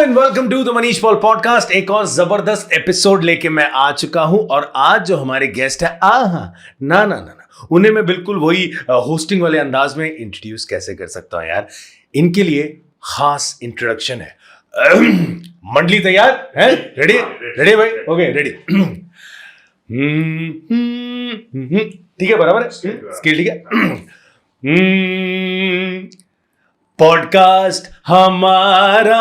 And welcome to the Manish Paul podcast. एक और जबरदस्त एपिसोड लेके मैं आ चुका हूं और आज जो हमारे गेस्ट है ना उन्हें मैं बिल्कुल वही होस्टिंग वाले अंदाज में इंट्रोड्यूस कैसे कर सकता हूं यार। इनके लिए खास इंट्रोडक्शन है। मंडली तैयार है? रेडी रेडी भाई? Okay ready. ठीक है, बराबर है स्केल, ठीक है। पॉडकास्ट हमारा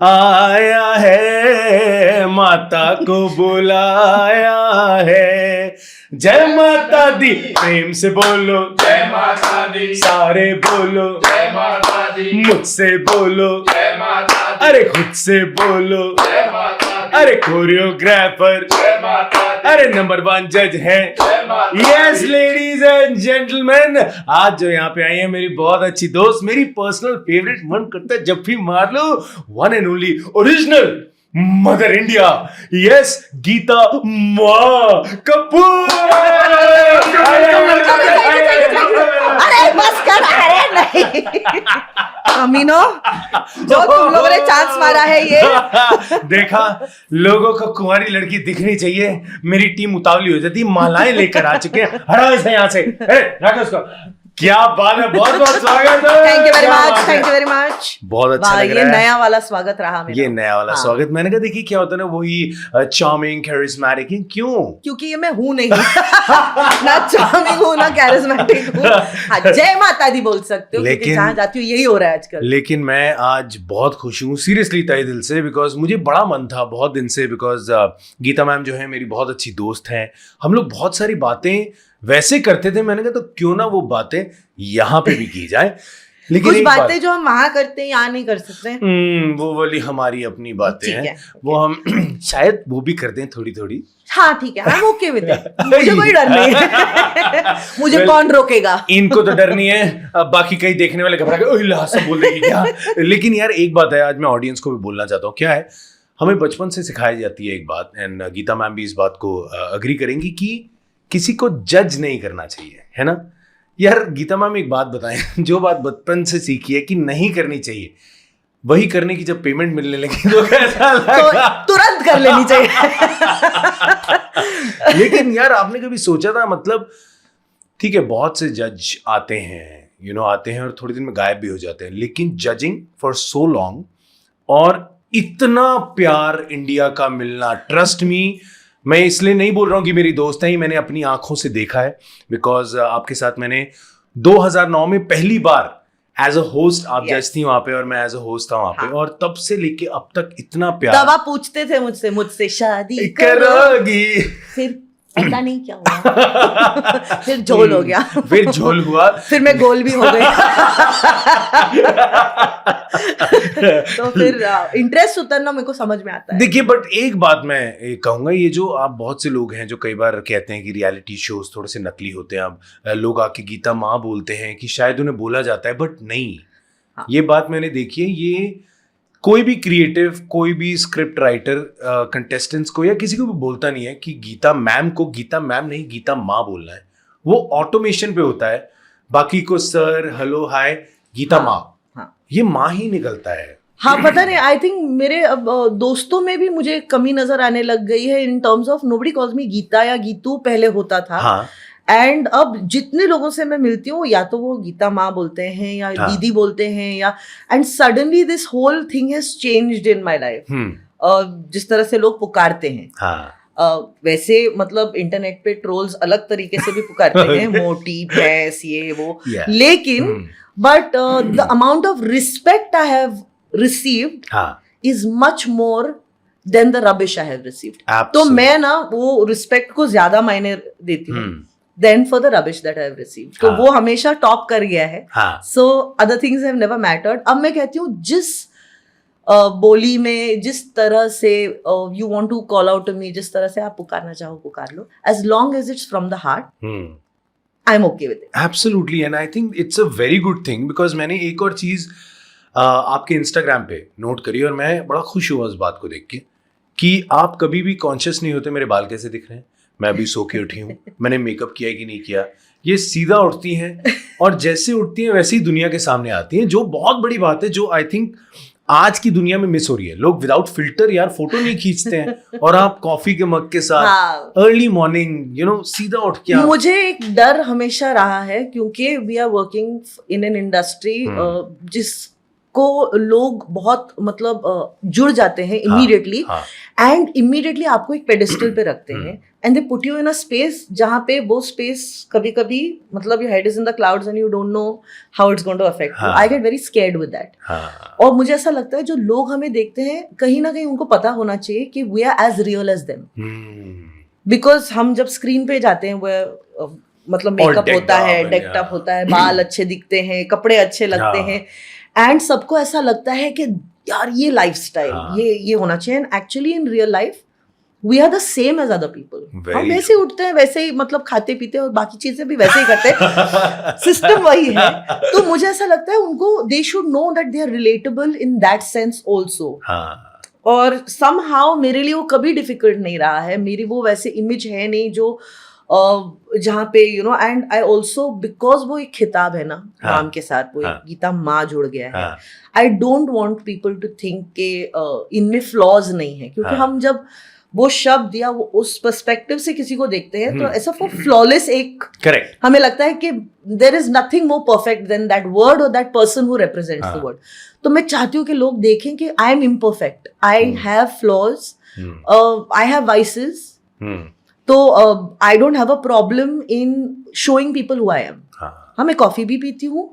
आया है, माता को बुलाया है। जय माता दी, प्रेम से बोलो जय माता दी, सारे बोलो जय माता दी, मुझसे बोलो जय माता दी, अरे खुद से बोलो जय माता दी, अरे कोरियोग्राफर, जय माता दी, अरे नंबर 1 जज है। जय माता दी। यस लेडीज एंड जेंटलमैन, आज जो यहाँ पे आई है मेरी बहुत अच्छी दोस्त, मेरी पर्सनल फेवरेट, मन करता है जब भी मार लो, one and only original Mother India, yes Geeta माँ कपूर। अरे बस कर, अरे नहीं अमीनो, जो तुम लोगों ने चांस मारा है ये। देखा, लोगों को कुंवारी लड़की दिखनी चाहिए, मेरी टीम उतावली हो जाती, मालाएं लेकर आ चुके हैं। हटा इसे यहाँ से, रखो उसको। क्या बात है, बहुत बहुत स्वागत है। Thank you very much, thank you very much. बहुत अच्छा लग ये रहा है। नया वाला स्वागत रहा मेरा। ये नया वाला स्वागत। मैंने कहा देखिए क्या होता है ना, वही चार्मिंग कैरिस्मेटिक। क्यों? क्योंकि ये मैं हूं नहीं। ना चार्मिंग हूं ना कैरिस्मेटिक हूं। हाँ, जय माता दी बोल सकते हो, क्योंकि जहां जाती हूँ यही हो रहा है आजकल। लेकिन मैं आज बहुत खुश हूँ, सीरियसली तहे दिल से, बिकॉज मुझे बड़ा मन था बहुत दिन से, बिकॉज गीता मैम जो है मेरी बहुत अच्छी दोस्त हैं। हम लोग बहुत सारी बातें वैसे करते थे, मैंने कहा तो क्यों ना वो बातें यहाँ पे भी की जाए। लेकिन कुछ बातें जो हम वहां करते हैं यहाँ नहीं कर सकते। वो वाली हमारी अपनी बातें हैं, है। वो हम शायद वो भी करते हैं थोड़ी थोड़ी। हाँ ठीक है, हम ओके विद इट, मुझे कोई डर नहीं है। मुझे कौन रोकेगा? इनको तो डर नहीं है, अब बाकी कई देखने वाले घबरा गए, ओह सब बोल देगी क्या। लेकिन यार एक बात है, आज मैं ऑडियंस को भी बोलना चाहता हूँ। क्या है, हमें बचपन से सिखाई जाती है एक बात, एंड गीता मैम भी इस बात को अग्री करेंगी कि किसी को जज नहीं करना चाहिए, है ना यार। गीता मैम एक बात बताएं, जो बात बचपन से सीखी है कि नहीं करनी चाहिए, वही करने की जब पेमेंट मिलने लगी तो कैसा लगा? तो तुरंत कर लेनी चाहिए। लेकिन यार आपने कभी सोचा था, मतलब ठीक है बहुत से जज आते हैं, आते हैं और थोड़े दिन में गायब भी हो जाते हैं, लेकिन जजिंग फॉर सो लॉन्ग और इतना प्यार इंडिया का मिलना, ट्रस्ट मी, मैं इसलिए नहीं बोल रहा हूं कि मेरी दोस्त है ही, मैंने अपनी आंखों से देखा है। बिकॉज आपके साथ मैंने 2009 में पहली बार एज अ होस्ट, आप जज थी वहां पे और मैं एज अ होस्ट था वहां पे, और तब से लेके अब तक इतना प्यार। तब आप पूछते थे मुझसे शादी करोगी, फिर पता नहीं क्या हुआ। फिर झोल हो गया, फिर झोल हुआ, फिर मैं गोल भी हो गई। तो फिर इंटरेस्ट उतरना मेरे को समझ में आता है। देखिए बट एक बात मैं कहूंगा, ये जो आप बहुत से लोग हैं जो कई बार कहते हैं कि रियलिटी शोज थोड़े से नकली होते हैं, अब लोग आके गीता माँ बोलते हैं कि शायद उन्हें बोला जाता है, बट नहीं। हाँ। ये बात मैंने देखी है, ये कोई भी क्रिएटिव, कोई भी स्क्रिप्ट राइटर कंटेस्टेंट्स को या किसी को भी बोलता नहीं है कि गीता मैम को गीता मैम नहीं गीता माँ बोलना है। वो ऑटोमेशन पे होता है, बाकी को सर हेलो हाय गीता माँ, ये माँ ही निकलता है। हाँ पता नहीं, आई थिंक मेरे अब दोस्तों में भी मुझे कमी नजर आने लग गई है in terms of nobody calls me Geeta या गीतू, पहले होता था। हाँ। एंड अब जितने लोगों से मैं मिलती हूँ, या तो वो गीता माँ बोलते हैं या दीदी बोलते हैं, या and suddenly this whole thing has changed in my life. जिस तरह से लोग पुकारते हैं, वैसे मतलब इंटरनेट पे ट्रोल्स अलग तरीके से भी पुकारते हैं, मोटी भैंस ये वो, लेकिन but the amount of respect I have received is much more than the rubbish I have received. तो मैं ना वो रिस्पेक्ट को ज्यादा मायने देती हूँ then for the rubbish that I have received. तो वो हमेशा टॉप कर गया है। So other things have never mattered. अब मैं कहती हूँ जिस बोली में, जिस तरह से you want to call out to me, जिस तरह से आप पुकारना चाहो पुकार लो, as long as it's from the heart, I am okay with it. Absolutely, and I think it's a very good thing, because मैंने एक और चीज आपके इंस्टाग्राम पे नोट करी और मैं बड़ा खुश हुआ उस बात को देख के कि आप कभी भी कॉन्शियस नहीं होते मेरे बाल कैसे दिख रहे हैं, मैं अभी सो के उठी हूँ, मैंने मेकअप किया है कि नहीं किया। ये सीधा उठती हैं और जैसे उठती हैं वैसे ही दुनिया के सामने आती हैं, जो बहुत बड़ी बात है, जो आई थिंक आज की दुनिया में मिस हो रही है। लोग विदाउट फिल्टर यार फोटो नहीं खींचते हैं और आप कॉफी के मग के साथ हाँ। अर्ली मॉर्निंग सीधा उठ के आप मुझे एक डर हमेशा रहा है क्योंकि we are working in an industry जिसको लोग बहुत मतलब जुड़ जाते हैं इमीडिएटली एंड इमीडिएटली आपको एक पेडिस्टल पे रखते हैं and they put you in a space जहाँ पे वो स्पेस कभी कभी मतलब your head is in the clouds and you don't know how it's going to affect you. I get very scared with that. और मुझे ऐसा लगता है जो लोग हमें देखते हैं कहीं ना कहीं उनको पता होना चाहिए कि we are as real as them, because हम जब स्क्रीन पे जाते हैं वो मतलब मेकअप होता है, डेक्टअप होता है, बाल अच्छे दिखते हैं, कपड़े अच्छे लगते हैं एंड सबको ऐसा लगता है कि यार ये लाइफस्टाइल ये होना चाहिए। And actually in real life we are the same as other people. हम वैसे ही उठते हैं, वैसे ही मतलब खाते पीते और बाकी चीजें भी वैसे ही करते हैं, सिस्टम वही है। तो मुझे ऐसा लगता है उनको they should know that they are relatable in that sense also. और समहाउ मेरे लिए वो कभी डिफिकल्ट नहीं रहा है। मेरी वो वैसे इमेज है नहीं जो जहाँ पे एंड आई ऑल्सो बिकॉज वो एक खिताब है ना नाम के साथ, वो एक गीता माँ जुड़ गया है। I don't want people to think के इनमें फ्लॉज नहीं है, क्योंकि हम जब वो शब्द या वो उस पर्सपेक्टिव से किसी को देखते हैं तो ऐसा वो फ्लॉलेस एक करेक्ट हमें लगता है कि there is nothing more perfect than that word और that person who represents the word. तो मैं चाहती हूँ कि लोग देखें कि I am imperfect, I have flaws, I have vices, तो I don't have a problem in showing people who I am. हाँ, मैं कॉफी भी पीती हूँ।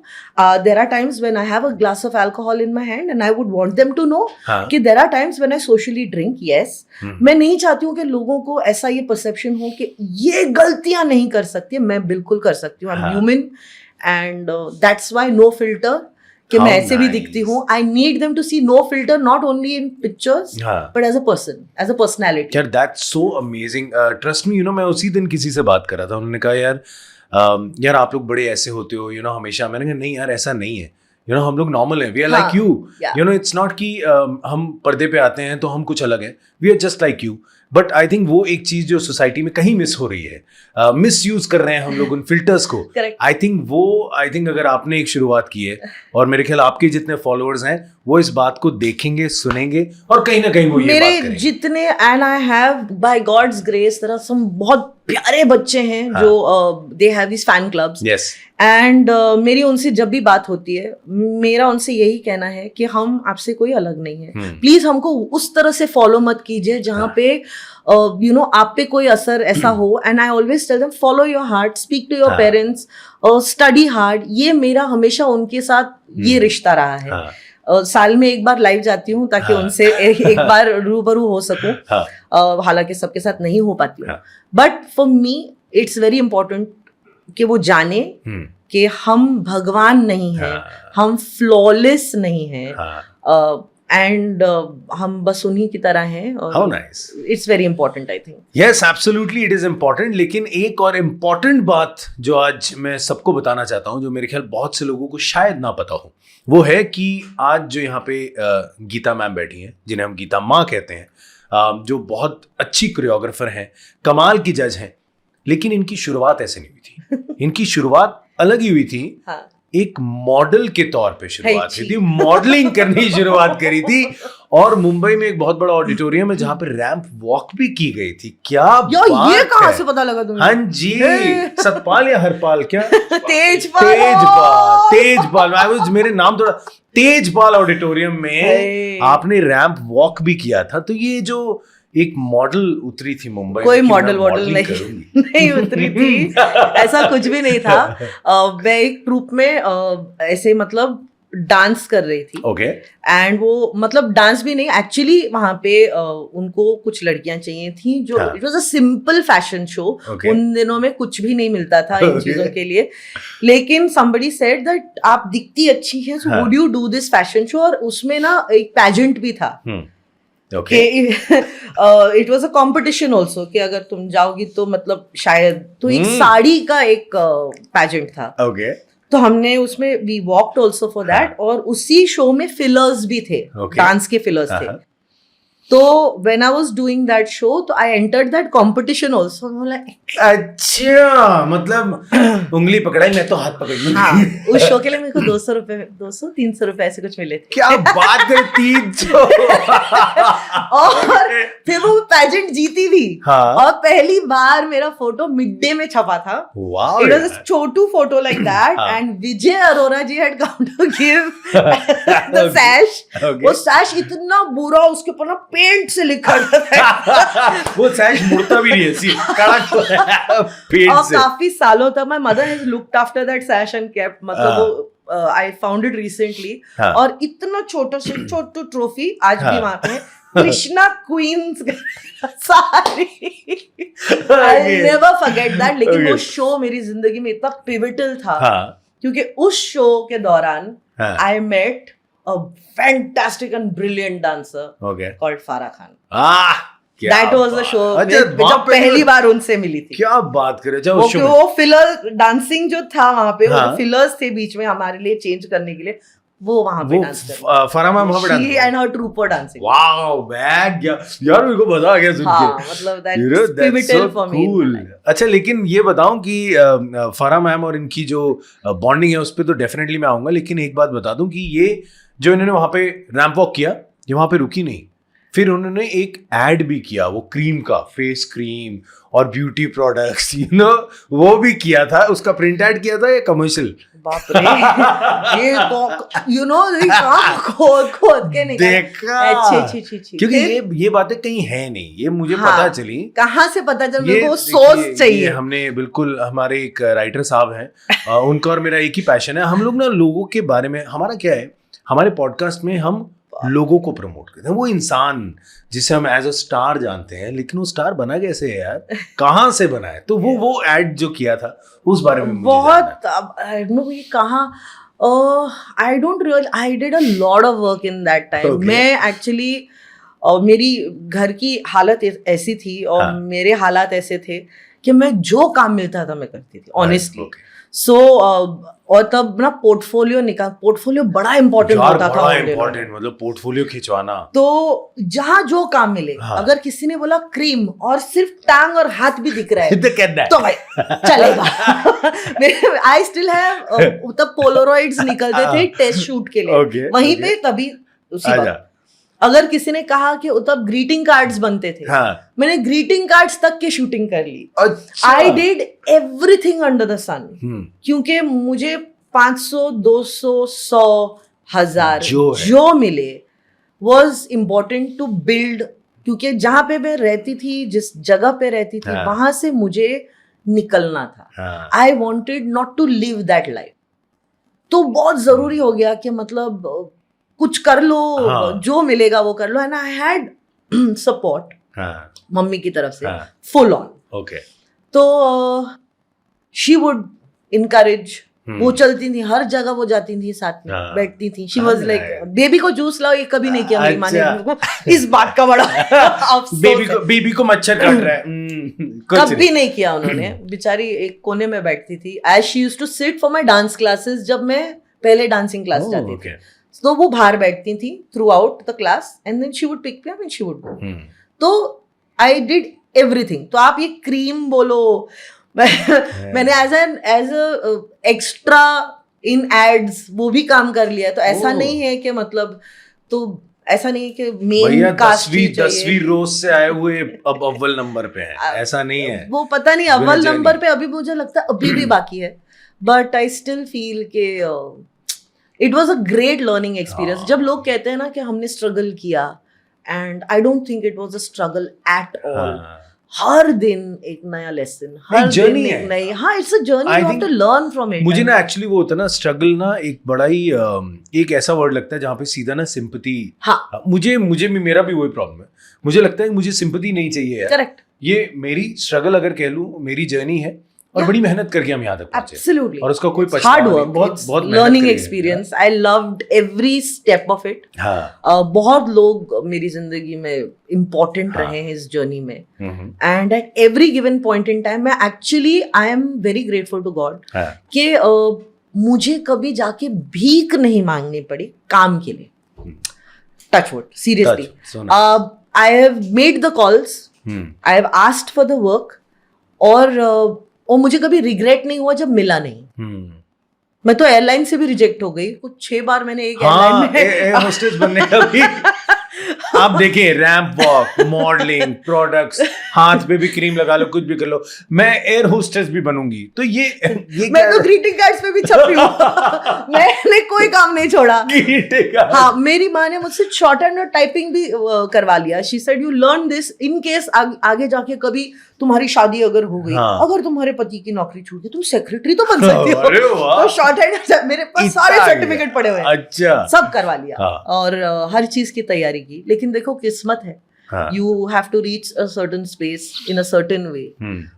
There are times when I have a glass of alcohol in my hand and I would want them to know कि there are times when I socially drink. Yes, मैं नहीं चाहती हूँ कि लोगों को ऐसा ये परसेप्शन हो कि ये गलतियां नहीं कर सकती, मैं बिल्कुल कर सकती हूँ। I am human and that's why no filter, कि मैं ऐसे भी दिखती हूँ। I need them to see no filter, not only in pictures but as a person, as a personality. यार that's so amazing. Trust me, मैं उसी दिन किसी से बात कर रहा था, उन्होंने कहा यार आप लोग बड़े ऐसे होते हो हमेशा। मैंने कहा नहीं यार, ऐसा नहीं है। हम लोग नॉर्मल हैं, we are like you. It's not कि हम पर्दे पे आते हैं तो हम कुछ अलग हैं, we are just like you. But I think वो एक चीज जो सोसाइटी में कहीं मिस हो रही है, मिस यूज कर रहे हैं हम लोग उन फिल्टर्स को। आई थिंक अगर आपने एक शुरुआत की है और मेरे ख्याल आपके जितने फॉलोअर्स हैं वो इस बात को देखेंगे, सुनेंगे और कहीं ना कहीं वो ये मेरे बात करेंगे। जितने and I have by God's grace there are some बहुत प्यारे बच्चे हैं जो they have this fan clubs and मेरी उनसे जब भी बात होती है मेरा उनसे यही कहना है कि हम आपसे कोई अलग नहीं है। प्लीज हमको उस तरह से फॉलो मत कीजिए जहाँ पे आप पे कोई असर ऐसा हो। And I always tell them follow your heart, speak to your parents, study hard. ये मेरा हमेशा उनके साथ ये रिश्ता रहा है। साल में एक बार लाइव जाती हूँ ताकि उनसे एक बार रूबरू हो सकूं। हालांकि सबके साथ नहीं हो पाती हूँ, but for me it's very important कि वो जाने कि हम भगवान नहीं हैं, हम फ्लॉलेस नहीं हैं, एंड हम बस उन्हीं की तरह हैं। How nice. It's very important I think. Yes, absolutely it is important. लेकिन एक और इम्पॉर्टेंट बात जो आज मैं सबको बताना चाहता हूँ, जो मेरे ख्याल बहुत से लोगों को शायद ना पता हो, वो है कि आज जो यहाँ पे गीता मैम बैठी हैं, जिन्हें हम गीता माँ कहते हैं, जो बहुत अच्छी कोरियोग्राफर हैं, कमाल की जज हैं, लेकिन इनकी शुरुआत ऐसे नहीं हुई थी। इनकी शुरुआत अलग ही हुई थी। एक मॉडल के तौर पे शुरुआत की थी, मॉडलिंग करनी शुरुआत करी थी और मुंबई में एक बहुत बड़ा ऑडिटोरियम है जहां पे रैंप वॉक भी की गई थी। क्या बात ये कहां से पता लगा तुम्हें? हाँ जी, सतपाल या हरपाल क्या? तेजपाल। मेरे नाम थोड़ा तेजपाल ऑडिटोरियम में आपने रैंप वॉक भी किया था। तो ये जो एक मॉडल उतरी थी मुंबई, कोई मॉडल नहीं उतरी थी, ऐसा कुछ भी नहीं था। मैं एक ट्रूप में ऐसे मतलब डांस कर रही थी। ओके। एंड वो मतलब डांस भी नहीं, एक्चुअली वहां पे उनको कुछ लड़कियां चाहिए थी जो it was a simple fashion show. उन दिनों में कुछ भी नहीं मिलता था इन चीजों के लिए, लेकिन somebody said that आप दिखती अच्छी हैं, so would you do this fashion show? और उसमें ना एक पैजेंट भी था। It was a competition also कि अगर तुम जाओगी तो मतलब शायद, तो एक साड़ी का एक पैजेंट था। तो हमने उसमें we walked also for that, और उसी शो में फिलर्स भी थे, डांस के फिलर्स थे। तो when I was doing that show, तो I entered that competition also. I'm like, अच्छा, मतलब उंगली पकड़ाई, मैं तो हाथ पकड़ लूं। हाँ, उस शो के लिए मेरे को 200-300 रुपए ऐसे कुछ मिले थे। क्या बात कर, 300। और फिर वो पैजेंट जीती भी। हाँ। और पहली बार मेरा फोटो मिड डे में छपा था। Wow, It was a Chhotu photo like that, हाँ। and Vijay Arora ji had come to give the sash. Okay. वो sash इतना बुरा, उसके ऊपर ना पेंट से लिखा था। वो सैश मुड़ता भी नहीं है, सी कड़क पेंट और से। काफी सालों तक my mother has looked after that sash and kept, मतलब वो I found it recently। हाँ। और इतना छोटा से छोटू ट्रॉफी आज हाँ। भी वहां पे है। कृष्णा क्वींस सारी I'll never forget that। लेकिन Okay. वो शो मेरी जिंदगी में इतना पिवटल था, हाँ, क्योंकि उस शो के दौरान हाँ। I met a fantastic and brilliant dancer Okay. called Farah Khan। क्या That was the बात। show अच्छा, जब वहाँ पे पहली बार उनसे मिली थी। क्या बात करे, अच्छा वो उस शो में। वो फिलर डांसिंग जो था वहां पे, वो हाँ। फिलर्स थे बीच में हमारे लिए चेंज करने के लिए, वो वहां पे वो डांस कर फराह मैम वहाँ पे डांस शी कर- and her trooper dancing. Wow, bag यार, मेरे को मजा आ गया सुन हाँ, के। मतलब You know, that's that's pivotal so for me. cool. अच्छा, लेकिन ये बताऊं कि फराह मैम और इनकी जो बॉन्डिंग है उस पर तो डेफिनेटली मैं आऊंगा, लेकिन एक बात बता दूं कि ये जो इन्होंने वहां पे रैंप वॉक किया, ये वहां पे रुकी नहीं, फिर उन्होंने एक एड भी किया, वो क्रीम का, फेस क्रीम और ब्यूटी प्रोडक्ट्स, यू नो, वो भी किया था। उसका प्रिंट एड किया था या कमर्शियल? बाप रे, ये यू नो खोद के निकाल। देखा, अच्छी क्योंकि ये बातें कहीं है नहीं, ये मुझे हाँ, पता चली। कहाँ से पता चल, मेरे को देखिए, सोर्स चाहिए। ये हमने बिल्कुल, हमारे एक राइटर साहब हैं, उनका और मेरा एक ही पैशन है। हम लोग ना लोगों के बारे में, हमारा क्या है, हमारे पॉडकास्ट में हम लोगों को प्रमोट करते हैं, वो इंसान जिसे हम एज अ स्टार जानते हैं, लेकिन वो स्टार बना कैसे है यार, कहाँ से बना है, तो वो एड जो किया था उस बारे में मुझे बहुत ये कहाँ, I don't real, I did a lot of work in that time. Okay. मैं एक्चुअली मेरी घर की हालत ऐसी थी और हाँ. मेरे हालात ऐसे थे कि मैं जो काम मिलता था मैं करती थी, ऑनेस्टली। Okay. सो और तब ना पोर्टफोलियो बड़ा इंपॉर्टेंट यार होता था बड़ा उन दिनों में। इम्पोर्टेंट, मतलब पोर्टफोलियो खिंचवाना। तो जहां जो काम मिले, हाँ। अगर किसी ने बोला क्रीम और सिर्फ टांग और हाथ भी दिख रहा है तो कहना है। तो भाई चलेगा। आई स्टिल हैव, तब पोलरॉइड्स निकलते थे टेस्ट शूट के लिए। Okay, वहीं okay. पे तभी उसी आजा। वक्त अगर किसी ने कहा कि तब ग्रीटिंग कार्ड्स बनते थे, हाँ। मैंने ग्रीटिंग कार्ड्स तक की शूटिंग कर ली। अच्छा। I did everything under the sun, hmm. क्योंकि मुझे 500, 200, 100, 1000 जो है। जो मिले वॉज इम्पोर्टेंट टू बिल्ड। क्योंकि जहां पे मैं रहती थी, जिस जगह पे रहती थी, हाँ। वहां से मुझे निकलना था। हाँ। I wanted not to live that life. तो बहुत जरूरी हो गया कि मतलब कुछ कर लो, हाँ। जो मिलेगा वो कर लो। एंड आई हैड सपोर्ट हाँ। मम्मी की तरफ से, हाँ। Full on. ओके। तो शी वुड इनकरेज, वो चलती थी हर जगह, वो जाती थी साथ में, हाँ। बैठती थी। शी हाँ, वाज लाइक, right. बेबी को जूस लाओ, ये कभी नहीं किया मेरी माँ ने। अच्छा। मेरे को इस बात का बड़ा अफसोस है। बेबी को मच्छर काट रहा है। कुछ कभी नहीं किया उन्होंने। बेचारी एक कोने में बैठती थी। As she used to sit for my dance classes, जब मैं पहले डांसिंग क्लास Oh, जाती okay. थी, तो वो बाहर बैठती थी throughout the class, and then she would pick me up and she would go. तो आई डिड एवरीथिंग। तो आप ये क्रीम बोलो, मैंने as a extra in ads वो भी काम कर लिया। तो ऐसा Oh. नहीं है कि मतलब, तो ऐसा नहीं है कि भैया मेन कास्ट 10वीं रोज से आए हुए अब अव्वल नंबर पे हैं, ऐसा नहीं है। वो पता नहीं, बिना अव्वल जाने। नंबर पे अभी मुझे लगता है अभी भी बाकी है, बट आई स्टिल फील के it was a great learning experience. हाँ। जब लोग कहते हैं ना कि हमने स्ट्रगल किया, and I don't think it was a struggle at all. हाँ। हर दिन एक नया लेसन, हर journey दिन है। एक नई, हाँ, it's a journey, I you have think to learn from it. मुझे ना एक्चुअली वो होता है ना, स्ट्रगल ना एक बड़ा ही एक ऐसा वर्ड लगता है जहाँ पे सीधा ना सिंपैथी। हाँ, मुझे भी, मेरा भी वही प्रॉब्लम है। मुझे लगता है कि मुझे सिंपैथी नहीं चाहिए यार। करेक्ट, ये मेरी स्ट्रगल अगर कह लूं, मेरी जर्नी है, और बड़ी मेहनत करके हम यहाँ तक पहुंचे, एब्सोल्युटली। और उसका कोई हार्ड पछतावा नहीं। वर्क, बहुत बहुत मेहनत लर्निंग करी है। Experience. I loved every step of it. हाँ। बहुत लोग मेरी जिंदगी में इम्पोर्टेंट हाँ। रहे हैं इस जर्नी में, hmm. And at every given point in time मैं actually I am very grateful to God हाँ। कि मुझे कभी जाके भीख नहीं मांगनी पड़ी काम के लिए। Touch wood, seriously. Touch, so nice. I have made the calls, I have asked for the work, और मुझे कभी रिग्रेट नहीं हुआ जब मिला नहीं। मैं तो एयरलाइन से भी रिजेक्ट हो गई, कुछ 6 बार मैंने एक एयरलाइन में एयर होस्टेस बनने का भी आप देखिए, रैंप वॉक, मॉडलिंग, प्रोडक्ट्स, हाथ पे भी क्रीम लगा लो, कुछ भी कर लो, मैं एयर होस्टेस भी बनूंगी। तो ये मैं तो ग्रीटिंग कार्ड्स पे भी छपी हूँ। मैंने कोई काम नहीं छोड़ा। हाँ, मेरी माँ ने मुझसे शॉर्ट हैंड और टाइपिंग भी करवा लिया। She said you learn this in case आगे जाके कभी तुम्हारी शादी अगर हो गई, हाँ। अगर तुम्हारे पति की नौकरी छूट गई, तुम सेक्रेटरी तो बन सकती हो। अरे वाह। तो शॉर्ट हैंड मेरे पास सारे सर्टिफिकेट पड़े हुए हैं। अच्छा, सब करवा लिया। हाँ। और हर चीज की तैयारी की। लेकिन देखो, किस्मत है, you have to reach a certain space in a certain way.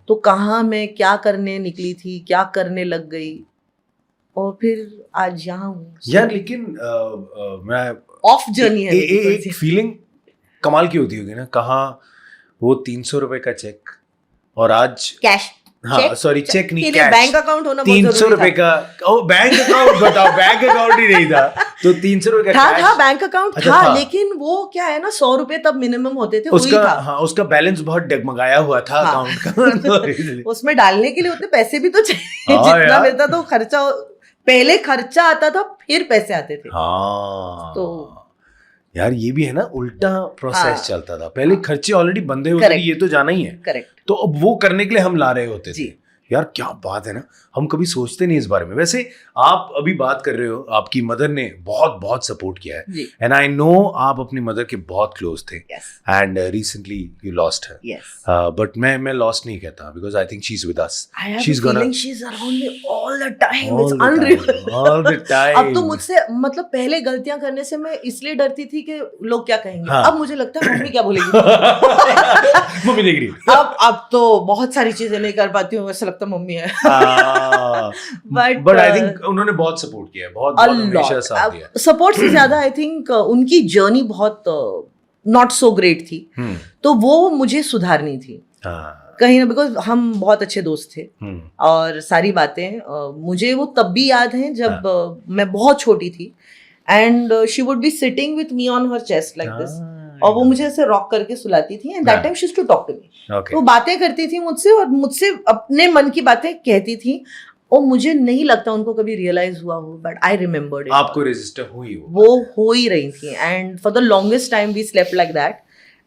तो कहाँ मैं क्या करने निकली थी, क्या करने लग गई, और फिर आज यहाँ हूँ यार। लेकिन मैं ऑफ जर्नी है। एक फीलिंग कमाल की होती होगी ना, कहाँ वो 300 रुपए का चेक और आज कैश, हाँ सॉरी चेक नहीं, कैश, बैंक अकाउंट होना बहुत 300 रुपए का। ओ बैंक अकाउंट बताओ, बैंक अकाउंट ही नहीं था तो 300 रुपए का था बैंक अकाउंट अच्छा, था। लेकिन वो क्या है ना, 100 रुपए तब मिनिमम होते थे, उसका वही था। हाँ, उसका बैलेंस बहुत डगमगाया हुआ था अकाउंट का। उसमें डालने के लिए उतने पैसे भी तो चाहिए। हाँ जितना यार। मिलता तो खर्चा, पहले खर्चा आता था फिर पैसे आते थे। हाँ तो यार ये भी है ना, उल्टा प्रोसेस हाँ। चलता था। पहले खर्चे ऑलरेडी बंधे होते थे, Correct. ये तो जाना ही है। करेक्ट। तो अब वो करने के लिए हम ला रहे होते जी। थे। यार क्या बात है ना, हम कभी सोचते नहीं इस बारे में। वैसे आप अभी बात कर रहे हो, आपकी मदर ने बहुत बहुत सपोर्ट किया है, जी। एंड आई नो आप अपनी मदर के बहुत क्लोज थे, yes and recently you lost her. Yes. But मैं लॉस्ट नहीं कहता, because I think she is with us. I have She's a gonna- feeling she's around me all the time. It's unreal. all the time. अब तो मुझसे, मतलब पहले गलतियां करने से मैं इसलिए डरती थी कि लोग क्या कहेंगे। हाँ। अब मुझे लगता है मम्मी क्या बोलेगी। मम्मी देख रही है। अब तो बहुत सारी चीजें नहीं कर पाती हूँ, वैसे लगता मम्मी है। बट आई थिंक उन्होंने बहुत सपोर्ट किया है, बहुत हमेशा साथ दिया है। सपोर्ट से ज्यादा आई थिंक उनकी जर्नी बहुत नॉट सो ग्रेट थी, तो वो मुझे सुधारनी थी कहीं ना, बिकॉज हम बहुत अच्छे दोस्त थे। और सारी बातें मुझे वो तब भी याद हैं जब मैं बहुत छोटी थी, and she would be sitting with me on her chest like this, और वो मुझे ऐसे रॉक करके सुलाती थी, and that time she used to talk to me. तो बातें करती थी मुझसे, और मुझसे अपने मन की बातें कहती थी, और मुझे नहीं लगता उनको कभी रियलाइज हुआ हो, बट आई रिमेम्बर्ड इट। आपको रजिस्टर हुई वो हो ही रही थी, and for the longest time we slept like that,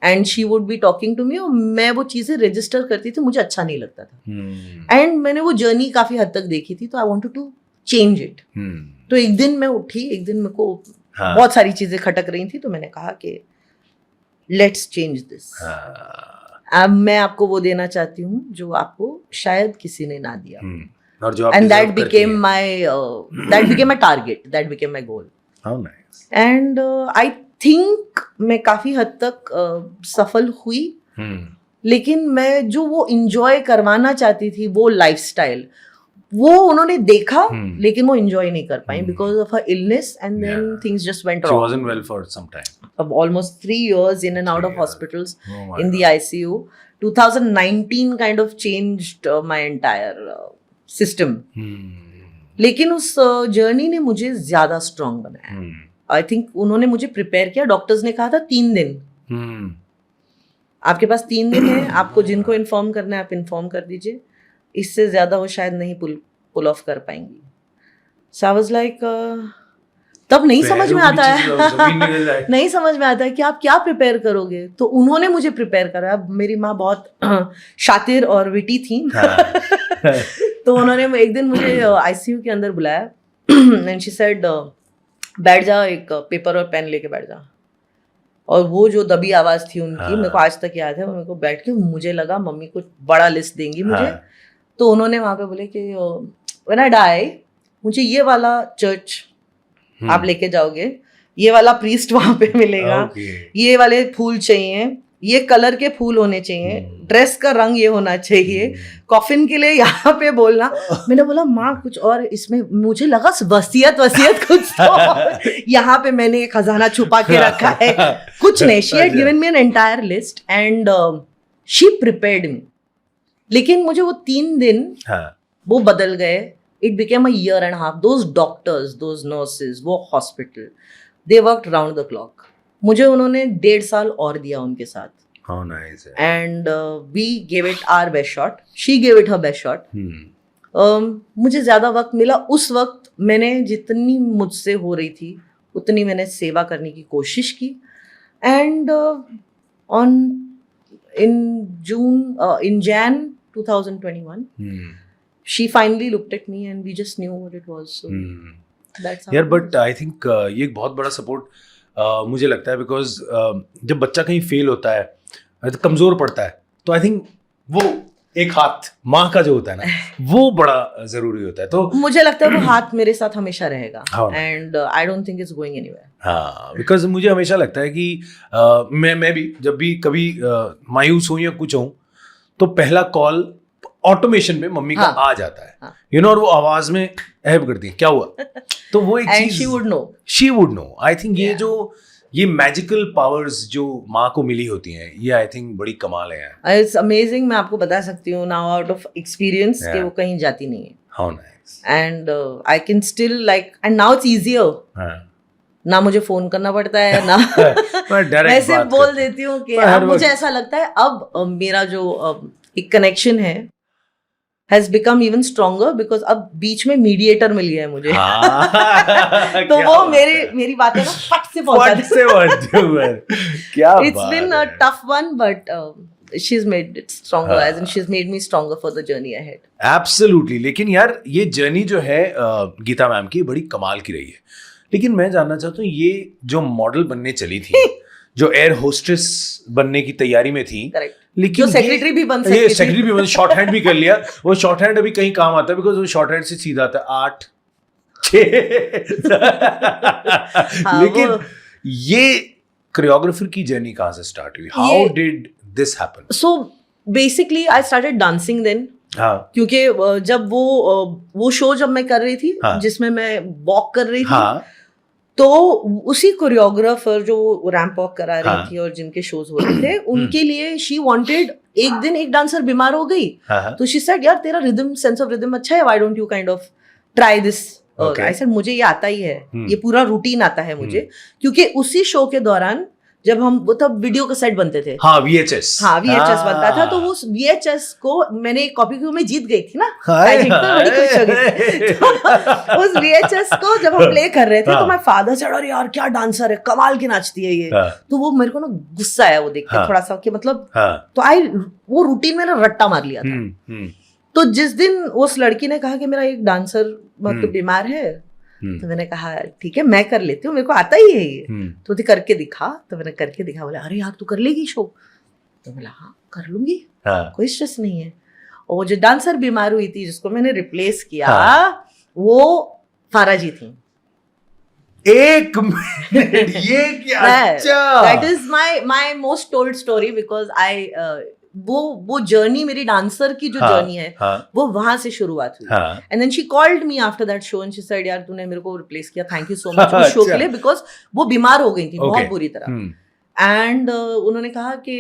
and she would be talking to me, और मैं वो चीजें रजिस्टर करती थी, मुझे अच्छा नहीं लगता था। एंड मैंने वो जर्नी काफी हद तक देखी थी, तो I wanted to change it. तो एक दिन मैं उठी, एक दिन मेरे को बहुत सारी चीजें खटक रही थी, तो मैंने कहा कि लेट्स चेंज दिस। अब मैं आपको वो देना चाहती हूँ जो आपको शायद किसी ने ना दिया, और जो and that became my target, that became my goal. How nice. And I think मैं काफी हद तक सफल हुई, लेकिन मैं जो वो इंजॉय करवाना चाहती थी, वो लाइफस्टाइल, वो उन्होंने देखा, लेकिन वो एंजॉय नहीं कर पाई because of her illness, and then things just went She wrong. wasn't well for some time. Of almost 3 years in and out of hospitals, Oh my in the ICU. 2019 kind of changed my entire system. लेकिन उस journey ने मुझे ज्यादा strong बनाया। I think उन्होंने मुझे prepare किया। Doctors ने कहा था 3 दिन, आपके पास 3 दिन है, आपको जिनको इन्फॉर्म करना है आप इन्फॉर्म कर दीजिए, इससे ज्यादा वो शायद नहीं पुल ऑफ कर पाएंगी। सो आई वाज लाइक, तब नहीं समझ में आता है नहीं समझ में आता है कि आप क्या प्रिपेयर करोगे। तो उन्होंने मुझे प्रिपेयर करा। अब मेरी माँ बहुत शातिर और विटी थी तो उन्होंने एक दिन मुझे आईसीयू के अंदर बुलाया, एंड शी सेड बैठ जा, एक पेपर और पेन लेके बैठ जा। और वो जो दबी आवाज थी उनकी, मेरे को आज तक याद है। मेरे को बैठ के मुझे लगा मम्मी कुछ बड़ा लिस्ट देंगी मुझे। तो उन्होंने वहां पे बोले कि व्हेन आई डाई, मुझे ये वाला चर्च आप लेके जाओगे, ये वाला प्रीस्ट वहां पे मिलेगा, ये वाले फूल चाहिए, ये कलर के फूल होने चाहिए, ड्रेस का रंग ये होना चाहिए, कॉफिन के लिए यहाँ पे बोलना। मैंने बोला माँ कुछ और इसमें, मुझे लगा वसीयत कुछ तो यहाँ पे मैंने एक खजाना छुपा के रखा है, कुछ नहीं। She had given me an entire list and she prepared me. लेकिन मुझे वो 3 दिन वो बदल गए। It became a year and a half. Those doctors, those nurses, वो hospital, they worked round the clock. मुझे उन्होंने 1.5 साल और दिया उनके साथ, How nice. And we gave it our best shot, she gave it her best shot. मुझे ज़्यादा वक्त मिला. उस वक्त मैंने जितनी मुझसे हो रही थी उतनी मैंने सेवा करने की कोशिश की. And in Jan 2021, she finally looked at me and we just knew what it was. So that's how. यार बट आई थिंक ये एक बहुत बड़ा सपोर्ट मुझे लगता है, बिकॉज जब बच्चा कहीं फेल होता है तो कमज़ोर पड़ता है, तो आई थिंक वो एक हाथ माँ का जो होता है ना वो बड़ा ज़रूरी होता है. तो मुझे लगता है वो हाथ मेरे साथ हमेशा रहेगा. हाँ. And I don't think it's going anywhere. हाँ, बिकॉज मुझे हमेशा लगता है कि मैं भी जब भी कभी मायूस हूँ या कुछ हूँ तो पहला कॉल ऑटोमेशन में मम्मी का हाँ. आ जाता है, हाँ. यू नो, और वो आवाज में अहब करती है क्या हुआ. तो वो एक एंड चीज she would know. I think ये Yeah. जो ये मैजिकल पावर्स जो माँ को मिली होती हैं, ये आई थिंक बड़ी कमाल है. It's amazing. मैं आपको बता सकती हूँ नाउ आउट ऑफ एक्सपीरियंस कि Yeah. वो कहीं जाती नहीं है. How nice. And I can still like, and now it's easier. हाँ. ना मुझे फोन करना पड़ता है ना मैं direct मैं सिर्फ बात बोल करता हूँ. देती हूँ कि मैं हर अब मुझे वक्त- ऐसा लगता है अब मेरा जो एक कनेक्शन है has become even stronger, because अब बीच में मीडिएटर मिल गया है मुझे. हाँ, तो क्या वो बात है. मेरी बातें ना फट से पहुंचा फट से पहुंचते हुए. क्या इट्स बात बिन है. A tough one, but she has made it stronger, हाँ. As in she has made me stronger for the journey ahead. Absolutely. लेकिन यार ये जर्नी जो है गीता मैम की बड़ी कमाल की रही है. लेकिन मैं जानना चाहता हूँ, ये जो मॉडल बनने चली थी, जो एयर होस्टेस बनने की तैयारी में थी, करेक्ट, लेकिन जो सेक्रेटरी भी बन सकती ये थी. सेक्रेटरी भी बन, शॉर्ट हैंड भी कर लिया. वो शॉर्ट हैंड अभी कहीं काम आता है, बिकॉज वो शॉर्ट हैंड से सीधा आता है 8 6. लेकिन ये कोरियोग्राफर की जर्नी कहाँ से स्टार्ट हुई? How did this happen? So basically I started dancing then. हाँ. क्योंकि जब वो शो जब मैं कर रही थी, हाँ. जिसमें मैं वॉक कर रही थी, हाँ. तो उसी कोरियोग्राफर जो रैंप वॉक करा रही हाँ. थी और जिनके शोज हो रहे थे उनके लिए शी वांटेड, एक दिन एक डांसर बीमार हो गई, हाँ. तो शी सेड यार तेरा रिदम, सेंस ऑफ रिदम अच्छा है, why don't you kind of try this. Okay. I said मुझे ये आता ही है, Hmm. ये पूरा रूटीन आता है मुझे. क्योंकि उसी शो के दौरान जब हम वो तब वीडियो कैसेट बनते थे. हाँ, VHS. हाँ, VHS बनता था, तो उस VHS को मैंने एक कॉपी क्यों में जीत गई थी ना, हाय, I think तो बड़ी खुश हो गई. तो उस VHS को जब हम प्ले कर रहे थे, तो मैं फादर से अरे यार क्या डांसर है, कमाल की नाचती है ये. हाँ. तो वो मेरे को ना गुस्सा आया वो देख के, हाँ. थोड़ा सा कि मतलब, हाँ. तो वो रूटीन में ना रट्टा मार लिया था. तो जिस दिन उस लड़की ने कहा कि मेरा एक डांसर मतलब बीमार है, तो मैंने कहा ठीक है मैं कर लेती हूँ, मेरे को आता ही है ये. तो मुझे करके दिखा, तो मैंने करके दिखा. बोले अरे यार तू कर लेगी शो? तो बोला हाँ कर लूंगी, हाँ. कोई स्ट्रेस नहीं है. और वो जो डांसर बीमार हुई थी जिसको मैंने रिप्लेस किया, हाँ. वो फारा जी थी. एक मिनट, ये क्या? अच्छा, that is my most told story, because I वो जर्नी, मेरी डांसर की जो जर्नी है, हाँ. वो वहां से शुरुआत हुई. हाँ. And then she called me after that show and she said यार तूने मेरे को रिप्लेस किया, थैंक यू सो मच उस शो के लिए, बिकॉज वो बीमार हो गई थी बहुत बुरी तरह. एंड उन्होंने कहा कि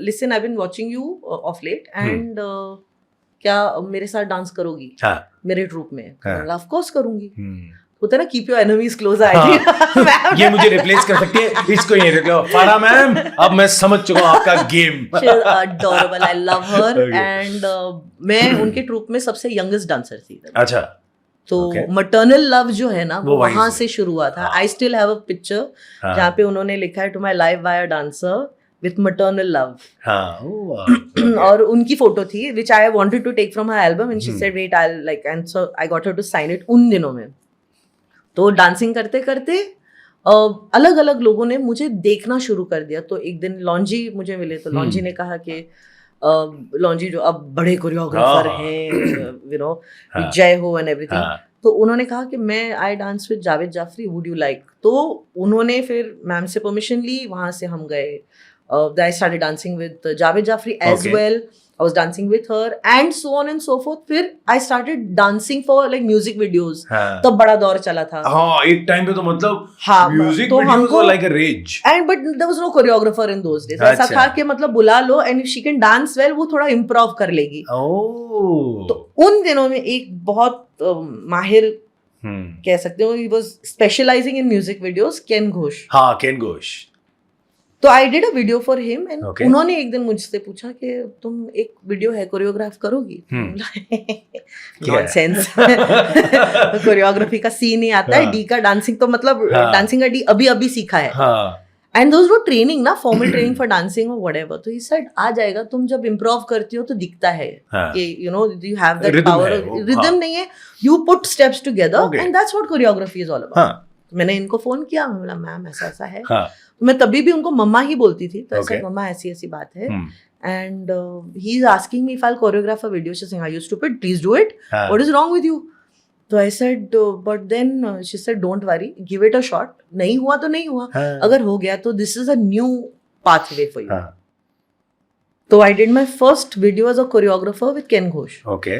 listen I been watching you of late, एंड क्या मेरे साथ डांस करोगी हाँ. मेरे ट्रूप में? हाँ. ऑफ कोर्स करूंगी. होता है ना कीप योर एनिमीज क्लोज. आई ये मुझे रिप्लेस कर सकती है, इसको ये रख लो. फारा मैम, अब मैं समझ चुका हूँ आपका game. She is adorable, I love her. Okay. And मैं उनके ट्रूप में सबसे यंगेस्ट डांसर थी. अच्छा. तो Okay. मटर्नल लव जो है ना, वो वहीं वहां से. से शुरू हुआ था. I still have a picture हाँ. जहाँ पे उन्होंने लिखा है to my live wire dancer with maternal love. हाँ. Oh, और उनकी फोटो थी which I wanted to take from her album and she said wait I'll like, and so I got her to sign it उन दिनों में. तो dancing करते करते अलग अलग लोगों ने मुझे देखना शुरू कर दिया. तो एक दिन लॉन्जी मुझे मिले, तो लॉन्जी ने कहा कि लॉन्जी जो अब बड़े कोरियोग्राफर हैं, यू नो, जय हो एंड एवरीथिंग. तो उन्होंने कहा कि मैं I dance with Javed Jaffrey, would you like? तो उन्होंने फिर मैम से परमिशन ली, वहां से हम गए. I started dancing with Javed Jafri as Okay. well. I was dancing with her and so on and so forth. फिर I started dancing for like music videos. हाँ. तब बड़ा दौर चला था. हाँ, एक टाइम पे तो मतलब हाँ, म्यूजिक तो वीडियोस हमको were like a rage. And but there was no choreographer in those days. ऐसा अच्छा. था कि मतलब बुला लो and if she can dance well, वो थोड़ा improv कर लेगी. ओह. तो उन दिनों में एक बहुत माहिर कह सकते हो, he was specializing in music videos, Ken Ghosh. हाँ, केन घोष. तो I did a video for him and Okay. उन्होंने एक दिन मुझसे पूछा कि तुम एक वीडियो है कोरियोग्राफ करोगी? नॉनसेंस, कोरियोग्राफी का सीन नहीं आता है, हाँ. डी का डांसिंग तो मतलब हाँ. डांसिंग का डी अभी अभी सीखा है हाँ एंड दोस नो ट्रेनिंग ना, फॉर्मल ट्रेनिंग फॉर डांसिंग और व्हाटएवर. तो ही सेड आ जाएगा, तुम जब इम्प्रोव करती हो तो दिखता है हाँ. कि you know you have that Rhythm power. है वो, हाँ. रिदम नहीं है, you put steps together Okay. And that's what choreography is all about. हाँ मैंने इनको फोन किया, मैं बोला मैम ऐसा ऐसा है. हाँ मैं तभी भी उनको मम्मा ही बोलती थी, तो ऐसा Okay. मम्मा ऐसी ऐसी बात है. हम्म, And he is asking me if I'll choreograph a video. She's saying, "Are you stupid? Please do it. हाँ. What is wrong with you?" So I said, but then she said, "Don't worry, give it a shot. नहीं हुआ तो नहीं हुआ. हाँ. अगर हो गया तो this is a new pathway for you." हाँ. So I did my first video as a choreographer with Ken Ghosh okay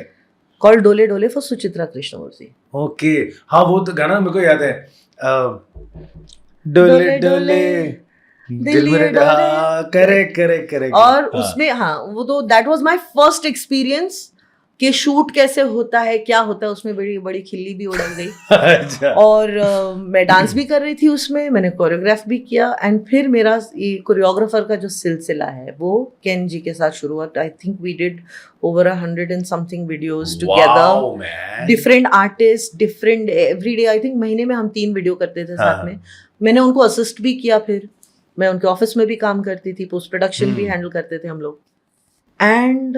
called "Dole Dole" for Suchitra Krishnamurthy. Okay. हाँ वो तो गाना मेरे को याद है. डोले डोले दिल मेरे डोले. Correct correct correct. और उसमें हाँ वो तो that was my first experience कि शूट कैसे होता है, क्या होता है उसमें. बड़ी बड़ी खिल्ली भी उड़न गई. अच्छा. और मैं डांस भी कर रही थी उसमें, मैंने कोरियोग्राफ भी किया एंड फिर मेरा ये कोरियोग्राफर का जो सिलसिला है वो केन जी के साथ शुरू हुआ. I think we did over 100 and something videos together. Wow, man. Different artist, different every day. I think महीने में हम 3 वीडियो करते थे साथ हाँ. में. मैंने उनको असिस्ट भी किया, फिर मैं उनके ऑफिस में भी काम करती थी, पोस्ट प्रोडक्शन भी हैंडल करते थे हम लोग. And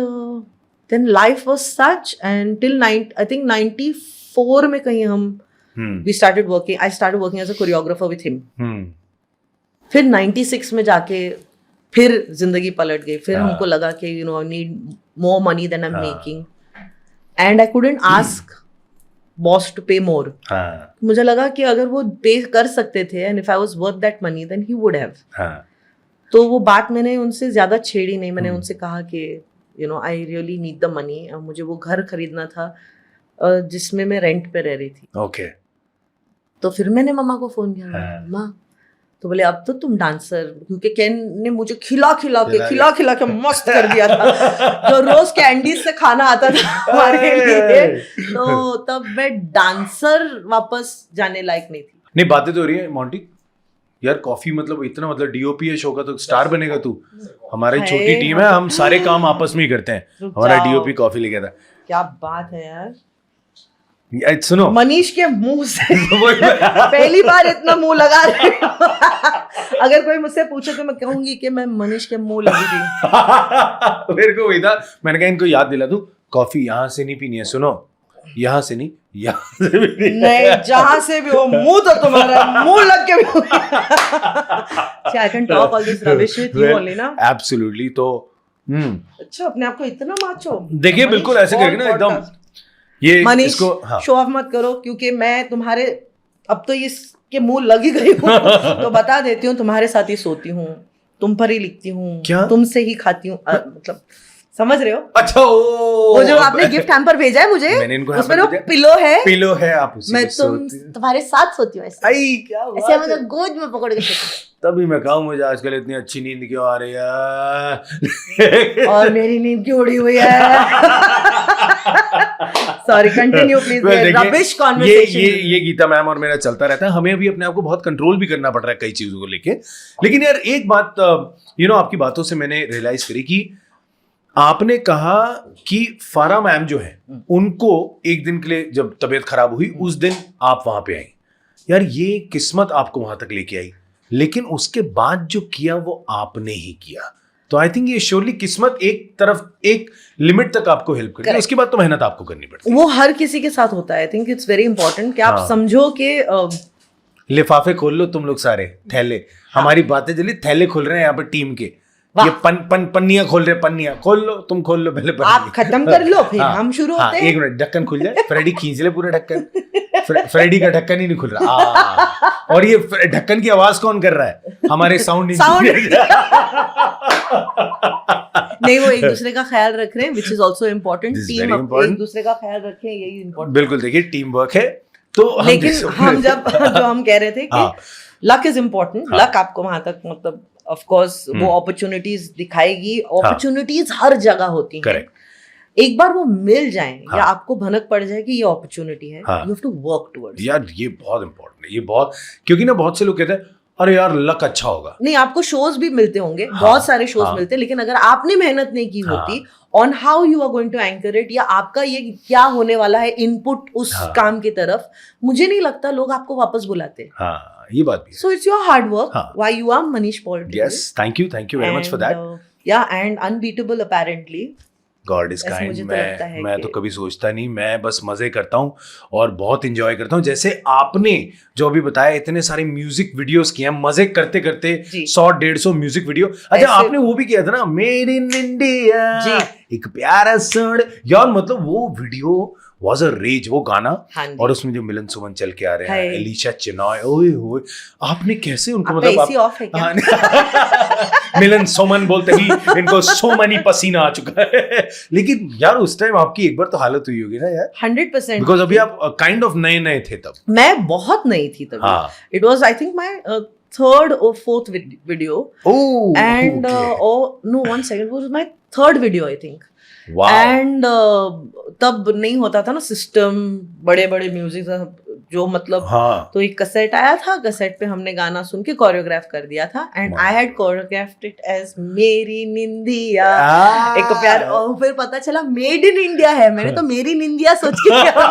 then life was such and till I think 94 में कहीं हम हम्म, we started working. I started working as a choreographer with him. हम्म, फिर 96 में जाके फिर जिंदगी पलट गई. फिर हाँ. हमको लगा कि you know I need more money than I'm हाँ. making and I couldn't ask boss to pay more. हाँ मुझे लगा कि अगर वो पे कर सकते थे and if I was worth that money then he would have. हाँ. तो वो बात मैंने उनसे ज्यादा छेड़ी नहीं. मैंने उनसे कहा कि you know I really need the money. मुझे वो घर खरीदना था जिसमें मैं रेंट पे रह रही थी. ओके. तो फिर मैंने मम्मा को फोन किया. हाँ. माँ, तो बोले अब तो तुम डांसर, क्योंकि केन ने मुझे खिला खिला के मस्त कर दिया था. जो रोज कैंडीज से खाना आता था हमारे लिए, तो तब मैं डांसर वापस जाने लायक नहीं थी. नहीं बातें तो हो रही है मोंटी यार. कॉफी मतलब इतना मतलब डीओपी है शो का, तो स्टार बनेगा तू. हमारी है, छोटी टीम है, हम सारे काम आपस में ही करते हैं. रुक हमारा जाओ. डीओपी कॉफी लेके था. क्या बात है यार. सुनो मनीष के मुंह से पहली बार इतना मुंह लगा रहे हो. अगर कोई मुझसे पूछे तो मैं कहूंगी कि मैं मनीष के मुंह लगी थी. मेरे को वही था. मैंने कहा इनको याद दिला दूं, कॉफी यहाँ से नहीं पीनी है. सुनो, यहाँ से नहीं, यहाँ से भी नहीं, जहां से भी हो मुंह तो तुम्हारा मुंह लग के भी. I can talk all this rubbish with you only ना. एब्सोल्युटली. तो अच्छा, अपने आप को इतना माचो. देखिए बिल्कुल ऐसे करके ना एकदम ये मनीष इसको. हाँ. शो ऑफ मत करो, क्योंकि मैं तुम्हारे अब तो इसके मुंह लगी गई हूँ. तो बता देती हूँ, तुम्हारे साथ ही सोती हूँ, तुम पर ही लिखती हूँ, क्या? तुमसे ही खाती हूँ. मतलब समझ रहे हो? अच्छा. वो जो आपने गिफ्ट हैम्पर भेजा है मुझे, मैंने इनको उसमें hamper वो भेजा? पिलो है. पिलो है. आप उसी मैं पे सोती हो. तुम्हारे साथ सोती हूँ ऐसे. आई क्या ऐसे बात है. मतलब गोद में पकड़ के सोती तभी मैं कहूँ मुझे आजकल इतनी अच्छी नींद क्यों आ रही है. हूँ. और मेरी नींद क्यों उड़ी हुई है. Sorry, continue please. Rubbish conversation. ये गीता मैम और मेरा चलता रहता है. हमें अभी अपने आप को बहुत कंट्रोल भी करना पड़ रहा है कई चीजों को लेके. लेकिन यार एक बात आपकी बातों से मैंने रियलाइज करी कि आपने कहा कि फारा मैम जो है उनको एक दिन के लिए जब तबीयत खराब हुई उस दिन आप वहां पे आई. यार ये किस्मत आपको वहां तक लेके आई, लेकिन उसके बाद जो किया वो आपने ही किया. तो आई थिंक ये श्योरली किस्मत एक तरफ एक लिमिट तक आपको हेल्प करती है, उसके बाद तो मेहनत आपको करनी पड़ती है. वो हर किसी के साथ होता है. आई थिंक इट्स वेरी इंपॉर्टेंट कि आप हाँ. समझो कि लिफाफे खोल लो तुम लोग सारे, थैले. हमारी बातें चली, थैले खुल रहे हैं यहाँ पे टीम के. वाह. ये पन्नियां खोल रहे हैं. पन्नियां खोल लो, तुम खोल लो पहले. आप खत्म कर लो, फिर हम शुरू होते हैं. एक मिनट, ढक्कन खुल जाए. फ्रेडी खींच ले पूरा ढक्कन. फ्रेडी का ढक्कन ही नहीं खुल रहा. और ये ढक्कन की आवाज कौन कर रहा है? हमारे साउंड नहीं, वो एक दूसरे का ख्याल रख रहे हैं, which is also important. This is team very important. एक दूसरे का ख्याल रखें, यही इम्पोर्टेंट. बिल्कुल. देखिए टीम वर्क है. तो लेकिन हम जब जो हम कह रहे थे कि लक इज इम्पोर्टेंट. लक आपको वहां तक मतलब ऑफ कोर्स वो अपॉर्चुनिटीज दिखाएगी. अपॉर्चुनिटीज हर जगह होती हैं. करेक्ट. एक बार वो मिल जाए या आपको भनक पड़ जाए कि ये अपॉर्चुनिटी है, you have to work towards. यार ये बहुत इंपॉर्टेंट है. ये बहुत, क्योंकि ना बहुत से लोग कहते हैं अरे यार लक अच्छा होगा। नहीं, आपको शोज भी मिलते होंगे, हाँ, बहुत सारे शोज हाँ, मिलते हैं, लेकिन अगर आपने मेहनत नहीं की हाँ, होती on how you are going to anchor it, या आपका ये क्या होने वाला है इनपुट उस हाँ, काम की तरफ, मुझे नहीं लगता लोग आपको वापस बुलाते। हाँ, ये बात भी है। So it's your hard work हाँ, why you are Manish Paul. Yes, thank you very much for that. Yeah and unbeatable apparently. God is ऐसे काइंड। मुझे तो लगता है मैं कि- तो कभी सोचता नहीं, मैं बस मजे करता हूँ और बहुत इंजॉय करता हूँ। जैसे आपने जो अभी बताया, इतने सारे म्यूजिक वीडियोस किए हैं, मजे करते करते जी। 100-150 म्यूजिक वीडियो। अच्छा, ऐसे- आपने वो भी किया था ना, मेड इन इंडिया, जी। एक प्यारा सण यार, मतलब वो वीडियो वाज अ रेज, वो गाना। हाँ जी। और उसमें जो मिलन सुमन चल के आ रहे हैं, हाय। एलिशा चिनॉय, ओए होए, आपने कैसे उनको आपका मतलब AC ऑफ है क्या? हाँ, मिलन सोमन बोलते ही इनको सो मनी पसीना आ चुका है। लेकिन यार उस टाइम आपकी एक बार तो हालत हुई होगी ना यार, 100%। बिकॉज अभी आप काइंड ऑफ नए नए थे तब। मैं बहुत नई थी तभी। हाँ। It was I think my third और fourth video, oh, and no 1 second, वो my third video I think. Wow, and तब नहीं होता था ना सिस्टम, बड़े बड़े म्यूजिक जो मतलब, हाँ, तो एक कैसेट आया था, कैसेट पे हमने गाना सुन के कोरियोग्राफ कर दिया था, and Wow. I had choreographed it as मेरी निंदिया। Ah. एक प्यार, और फिर पता चला मेड इन इंडिया है, मैंने तो मेरी निंदिया सोच के किया।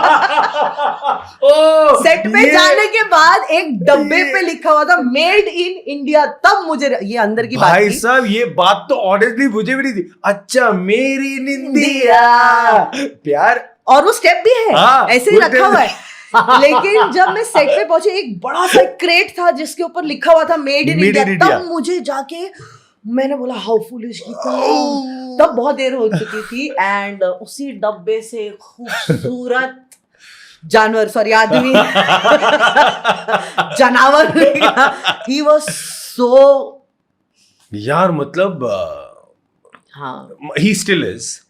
ओह, सेट पे ये- जाने के बाद एक डब्बे पे लिखा हुआ था मेड इन इंडिया, तब मुझे ये अंदर की बात भाई थी। साहब, ये बात तो ऑनेस्टली मुझे भी नहीं थी। अच्छा, मेरी निंदिया प्यार, और वो स्टेप भी है, हाँ, ऐसे ही वो रखा step- हुआ है। लेकिन जब मैं सेट पे पहुंची, एक बड़ा सा क्रेट था जिसके ऊपर लिखा हुआ था made in Made in India, India। तब मुझे जाके मैंने बोला हाउ फूलिश गीता, तब बहुत देर हो चुकी थी, एंड उसी डब्बे से खूबसूरत जानवर, सॉरी आदमी, जानवर, ही वाज सो, यार मतलब हाँ, he still is.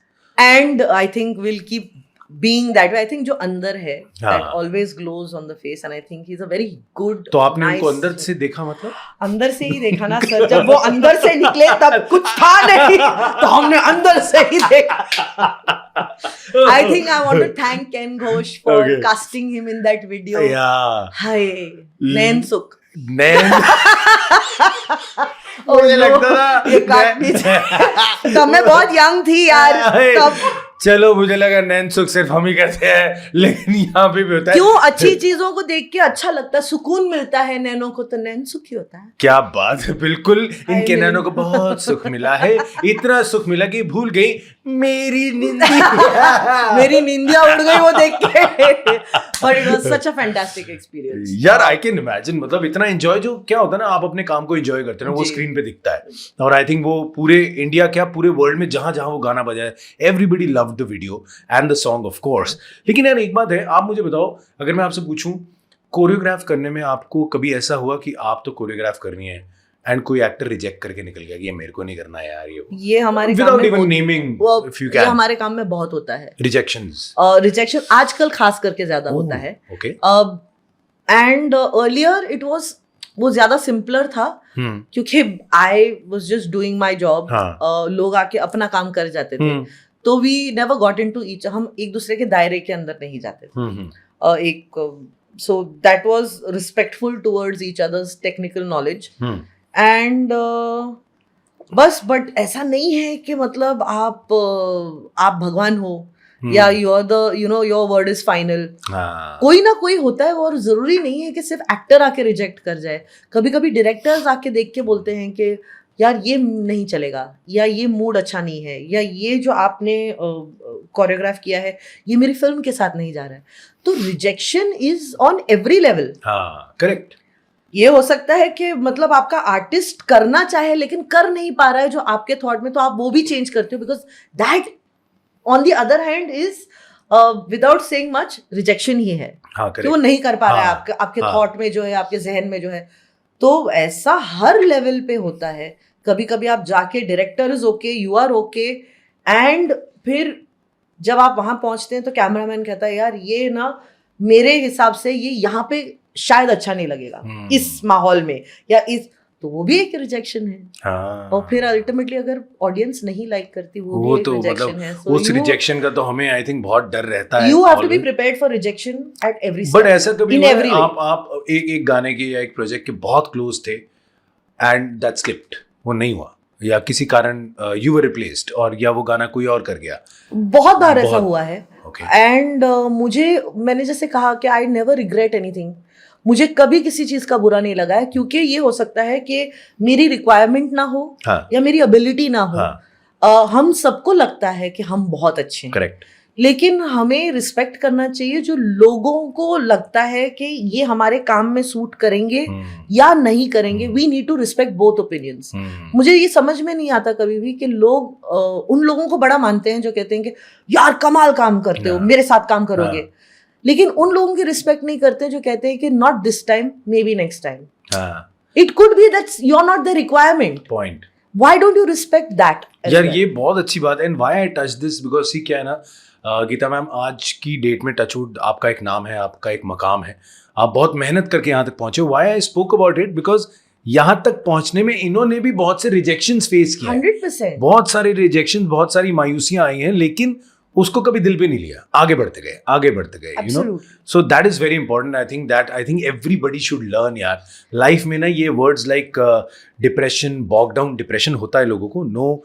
And I think will keep being that way. I think जो अंदर है हाँ। That always glows on the face, and I think he is a very good. तो आपने उनको अंदर से देखा, मतलब अंदर से ही देखा ना सर, जब वो अंदर से निकले तब कुछ था नहीं, तो हमने अंदर से ही देखा। I think I want to thank Ken Ghosh for Okay. Casting him in that video. या हाय नैन सुख, नैन, मुझे लगता था ये काटनी चाहिए। तब मैं बहुत यंग थी यार, तब चलो मुझे लगा नैन सुख सिर्फ हम ही करते हैं, लेकिन यहाँ पे भी होता है। क्यों, अच्छी चीजों को देख के अच्छा लगता है, सुकून मिलता है नैनों को, तो नैन सुख ही होता है। क्या बात है, बिल्कुल इनके I mean- नैनों को बहुत सुख मिला है, इतना सुख मिला कि भूल गई मेरी निंदिया। मेरी निंदिया उड़ गई वो देख के, but it was such a fantastic experience. यार आई कैन इमेजिन, मतलब इतना एंजॉय, जो क्या होता है ना, आप अपने काम को एंजॉय करते हैं ना, वो जी। स्क्रीन पे दिखता है। और आई थिंक वो पूरे इंडिया, क्या पूरे वर्ल्ड में जहां जहां वो गाना बजा है, everybody love the video and the song of course. लेकिन यार एक बात है, आप मुझे बताओ, अगर मैं आपसे पूछूं, कोरियोग्राफ करने में आपको कभी ऐसा हुआ कि आप तो कोरियोग्राफ करनी है एंड कोई एक्टर रिजेक्ट करके निकल गया कि ये मेरे को नहीं करना है यार, ये हमारे काम विदाउट में इवन बहुत- नेमिंग वो- इफ यू ये कैन, हमारे काम में बहुत होता है, रिजेक्शंस। रिजेक्शन आजकल खास करके ज्यादा होता है। Okay, and earlier it was, वो ज्यादा सिंपलर था, क्योंकि I was just doing my job. हाँ। लोग आके अपना काम कर जाते थे, तो we never got into each, हम एक दूसरे के दायरे के अंदर नहीं जाते थे। एक so that was respectful towards each others technical knowledge, and बस। बट ऐसा नहीं है कि मतलब आप भगवान हो, या you are the, you know, your word is final. कोई ना कोई होता है वो, और जरूरी नहीं है कि सिर्फ एक्टर आके रिजेक्ट कर जाए। कभी कभी डायरेक्टर्स आके देख के बोलते हैं कि यार ये नहीं चलेगा, या ये मूड अच्छा नहीं है, या ये जो आपने कोरियोग्राफ किया है ये मेरी फिल्म के साथ नहीं जा रहा है। तो rejection is on every level. हाँ, करेक्ट। ये हो सकता है कि मतलब आपका आर्टिस्ट करना चाहे लेकिन कर नहीं पा रहा है जो आपके थॉट में, तो आप वो भी चेंज करते हो, because that on the other hand is without saying much rejection ही है, हाँ, कि वो नहीं कर पा रहा है हाँ, आपके हाँ। थॉट में जो है, आपके जहन में जो है। तो ऐसा हर लेवल पे होता है। कभी कभी आप जाके director is okay, you are okay, and फिर जब आप वहां पहुंचते हैं तो कैमरामैन कहता है यार ये ना मेरे हिसाब से ये यहाँ पे शायद अच्छा नहीं लगेगा इस माहौल में, या इस, तो वो भी एक रिजेक्शन है। हाँ। और फिर अल्टीमेटली अगर ऑडियंस नहीं लाइक करती, वो वो भी एक तो रिजेक्शन मतलब है। So उस रिजेक्शन का तो हमें आई थिंक बहुत डर रहता है। you have to be prepared for rejection at every but step, ऐसा कभी in हुआ है, every way. आप एक गाने के या एक प्रोजेक्ट के बहुत क्लोज थे एंड दैट स्लिप्ड, वो नहीं हुआ, या किसी कारण यू वर रिप्लेस्ड, और या वो गाना कोई और कर गया? बहुत बार ऐसा बहुत- हुआ है. Okay. एंड मैंने जैसे कहा कि आई नेवर रिग्रेट एनीथिंग. मुझे कभी किसी चीज का बुरा नहीं लगा है, क्योंकि ये हो सकता है कि मेरी रिक्वायरमेंट ना हो हाँ, या मेरी एबिलिटी ना हो. हाँ, हम सबको लगता है कि हम बहुत अच्छे हैं, करेक्ट. लेकिन हमें रिस्पेक्ट करना चाहिए जो लोगों को लगता है कि ये हमारे काम में सूट करेंगे या नहीं करेंगे. We need to respect both opinions. मुझे ये समझ में नहीं आता कभी भी कि लोग उन लोगों को बड़ा मानते हैं जो कहते हैं कि यार कमाल काम करते हो, हाँ. मेरे साथ काम करोगे, लेकिन उन लोगों की रिस्पेक्ट नहीं करते जो कहते हैं कि not this time, maybe next time. It could be that's you are not the requirement. Point. Why don't you respect that? यार ये बहुत अच्छी बात है. And why I touch this, because see क्या है ना, गीता मैम, आज की डेट में टचवुड आपका एक नाम है, आपका एक मकाम है, आप बहुत मेहनत करके यहाँ तक पहुंचे. Why I spoke about it, because यहाँ तक पहुंचने में इन्होंने भी बहुत से रिजेक्शंस फेस किए हैं. 100%. बहुत सारे रिजेक्शन, बहुत सारी मायूसियां आई हैं, लेकिन उसको कभी दिल पे नहीं लिया, आगे बढ़ते गए, आगे बढ़ते गए, you know. Absolutely. So that is very important. I think everybody should learn यार लाइफ में ना, ये words like depression, bog down depression होता है लोगों को. नो,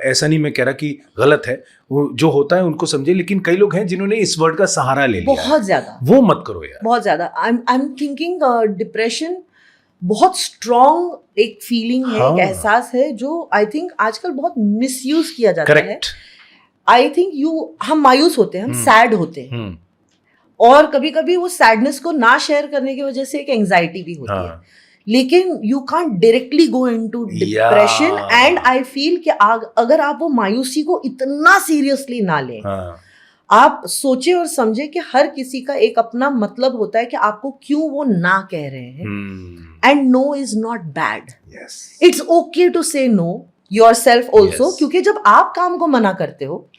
ऐसा नहीं मैं कह रहा कि गलत है, वो जो होता है उनको समझे, लेकिन कई लोग हैं जिन्होंने इस वर्ड का सहारा ले लिया है. बहुत ज्यादा, वो मत करो यार, बहुत ज्यादा. आई एम थिंकिंग डिप्रेशन बहुत स्ट्रॉन्ग एक फीलिंग है, हाँ. एक एहसास है जो आई थिंक आजकल बहुत मिसयूज किया जाता है. करेक्ट. आई थिंक हम मायूस होते हैं, हम सैड होते हैं, और कभी कभी वो सैडनेस को ना शेयर करने की वजह से एक एंजाइटी भी होती है. लेकिन you can't directly go into depression. And I feel कि अगर आप वो मायूसी को इतना सीरियसली ना लें, आप सोचे और समझे कि हर किसी का एक अपना मतलब होता है कि आपको क्यों वो ना कह रहे हैं. And no is not bad. It's okay to say no yourself also, क्योंकि जब आप काम को मना करते हो,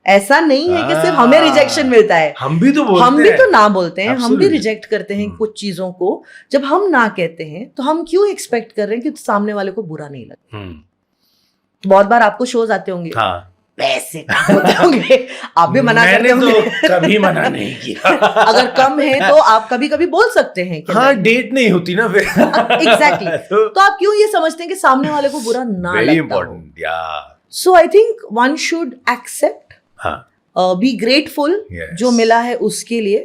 ऐसा नहीं है कि सिर्फ हमें रिजेक्शन मिलता है. हम भी तो बोलते हम भी हैं. तो ना बोलते हैं, हम भी Absolutely. रिजेक्ट करते हैं कुछ चीजों को. जब हम ना कहते हैं तो हम क्यों एक्सपेक्ट कर रहे हैं कि सामने वाले को बुरा नहीं लगे. बहुत बार आपको शोज आते होंगे, पैसे कम होते होंगे, आप भी मना करते मैंने होंगे. तो कभी मना नहीं किया. अगर कम है तो आप कभी कभी बोल सकते हैं कि हाँ, डेट नहीं होती ना फिर. एग्जैक्टली. तो आप क्यों ये समझते हैं कि सामने वाले को बुरा ना वेरी लगता हो. Important. Yeah so I think one should accept, हाँ, बी ग्रेटफुल Yes. जो मिला है उसके लिए,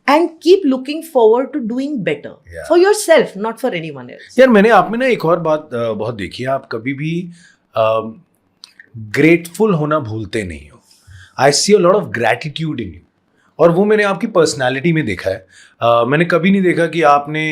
and keep looking forward to doing better Yeah. For yourself, not for anyone else. यार मैंने आप में ना एक और बात बहुत देखी है, आप कभी भी ग्रेटफुल होना भूलते नहीं हो. I see a lot of gratitude in you, और वो मैंने आपकी पर्सनालिटी में देखा है. मैंने कभी नहीं देखा कि आपने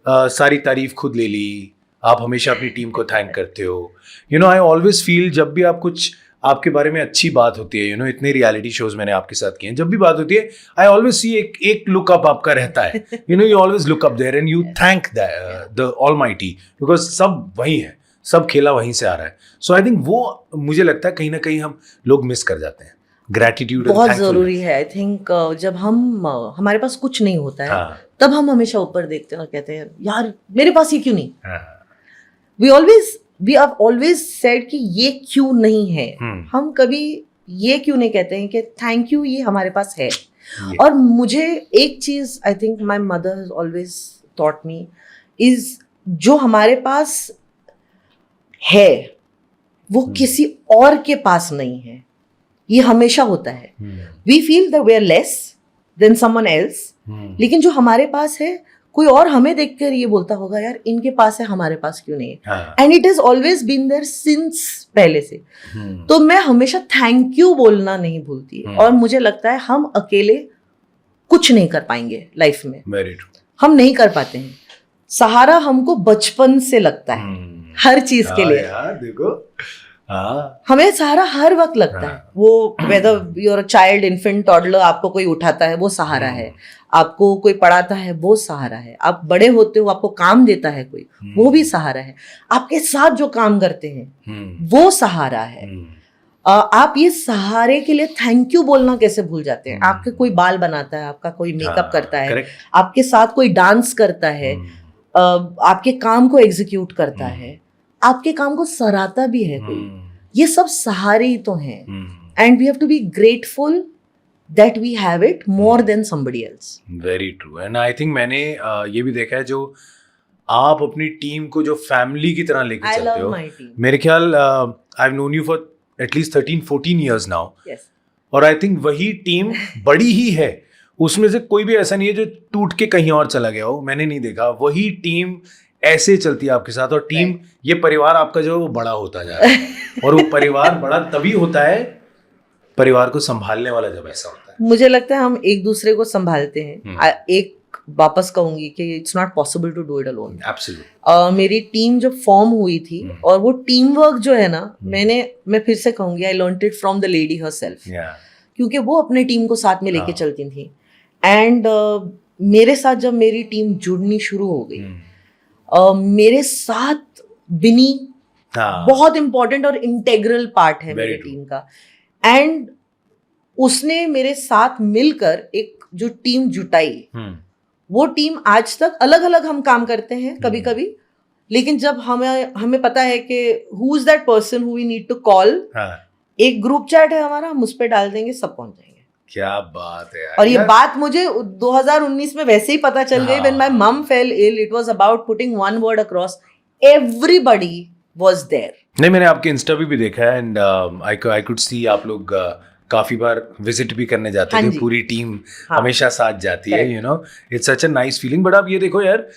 सारी तारीफ खुद ले ली. आप हमेशा अपनी टीम को थैंक करते हो. You know, I always feel जब भी आप कुछ, आपके बारे में अच्छी बात होती है, यू नो, इतने रियलिटी शोज मैंने आपके साथ किए हैं, जब भी बात होती है आई ऑलवेज सी एक लुक अप आपका रहता है. You know, you always look up there and you thank the almighty, because सब वही है, सब खेला वहीं से आ रहा है. सो आई थिंक वो मुझे लगता है कहीं ना कहीं हम लोग मिस कर जाते हैं. ग्रैटिट्यूड बहुत जरूरी है. आई थिंक जब हमारे पास कुछ नहीं होता है, तब हम हमेशा ऊपर देखते हैं और कहते हैं यार मेरे पास ये क्यों नहीं. वी हैव ऑलवेज सेड कि ये क्यों नहीं है. हम कभी ये क्यों नहीं कहते हैं कि थैंक यू, ये हमारे पास है. और मुझे एक चीज आई think my mother has always taught me is, जो हमारे पास है वो किसी और के पास नहीं है. ये हमेशा होता है. We feel that we are less than someone else, लेकिन जो हमारे पास है कोई और हमें देखकर ये बोलता होगा यार इनके पास है, हमारे पास क्यों नहीं है. And it has always been there since पहले से. तो मैं हमेशा थैंक यू बोलना नहीं भूलती. और मुझे लगता है हम अकेले कुछ नहीं कर पाएंगे लाइफ में. Very true. हम नहीं कर पाते हैं. सहारा हमको बचपन से लगता है हर चीज के लिए. यार देखो, हमें सहारा हर वक्त लगता है. वो whether you're a child, infant, toddler, आपको कोई उठाता है वो सहारा है, आपको कोई पढ़ाता है वो सहारा है, आप बड़े होते हो आपको काम देता है कोई, वो भी सहारा है. आपके साथ जो काम करते हैं वो सहारा है. आप ये सहारे के लिए थैंक यू बोलना कैसे भूल जाते हैं. आपके कोई बाल बनाता है, आपका कोई मेकअप करता है, आपके साथ कोई डांस करता है, आपके काम को एग्जीक्यूट करता है, आपके काम को सराहता भी है कोई. ये सब सहारे ही तो हैं. And we have to be grateful that we have it more than somebody else. Very true. And I think मैंने ये भी देखा है, जो आप अपनी टीम को जो फैमिली की तरह लेके I चलते love हो। my team. मेरे ख्याल I have known you for at least 13-14 years now, Yes. और आई थिंक वही टीम बड़ी ही है, उसमें से कोई भी ऐसा नहीं है जो टूट के कहीं और चला गया हो, मैंने नहीं देखा। वही टीम ऐसे चलती है आपके साथ, और टीम ये परिवार आपका जो है वो बड़ा होता जा रहा है और वो परिवार बड़ा तभी होता है परिवार को संभालने वाला जब ऐसा होता है। मुझे लगता है हम एक दूसरे को संभालते हैं। एक वापस कहूंगी कि it's not possible to do it alone. Absolutely. मेरी टीम जब फॉर्म हुई थी और वो टीम वर्क जो है ना, मैं फिर से कहूंगी I learned it from the lady herself, क्योंकि वो अपने टीम को साथ में लेके चलती थी। एंड मेरे साथ जब मेरी टीम जुड़नी शुरू हो गई, मेरे साथ बिनी बहुत इंपॉर्टेंट और इंटेग्रल पार्ट है मेरी टीम का। एंड उसने मेरे साथ मिलकर एक जो टीम जुटाई, वो टीम आज तक अलग अलग हम काम करते हैं कभी कभी, लेकिन जब हमें पता है कि who is that person who we need to call, एक ग्रुप चैट है हमारा, हम उस पर डाल देंगे, सब पहुंच जाएंगे। क्या बात है यार। और ये बात मुझे 2019 में वैसे ही पता चल गई। When my mom fell ill, it was about putting one word across. Everybody was there. नहीं, मैंने आपके इंस्टा भी देखा है, एंड आई कुड सी आप लोग काफी बार विजिट भी करने जाते थे, पूरी टीम हमेशा साथ जाती है, you no, it's such a nice feeling. But आप ये देखो यार,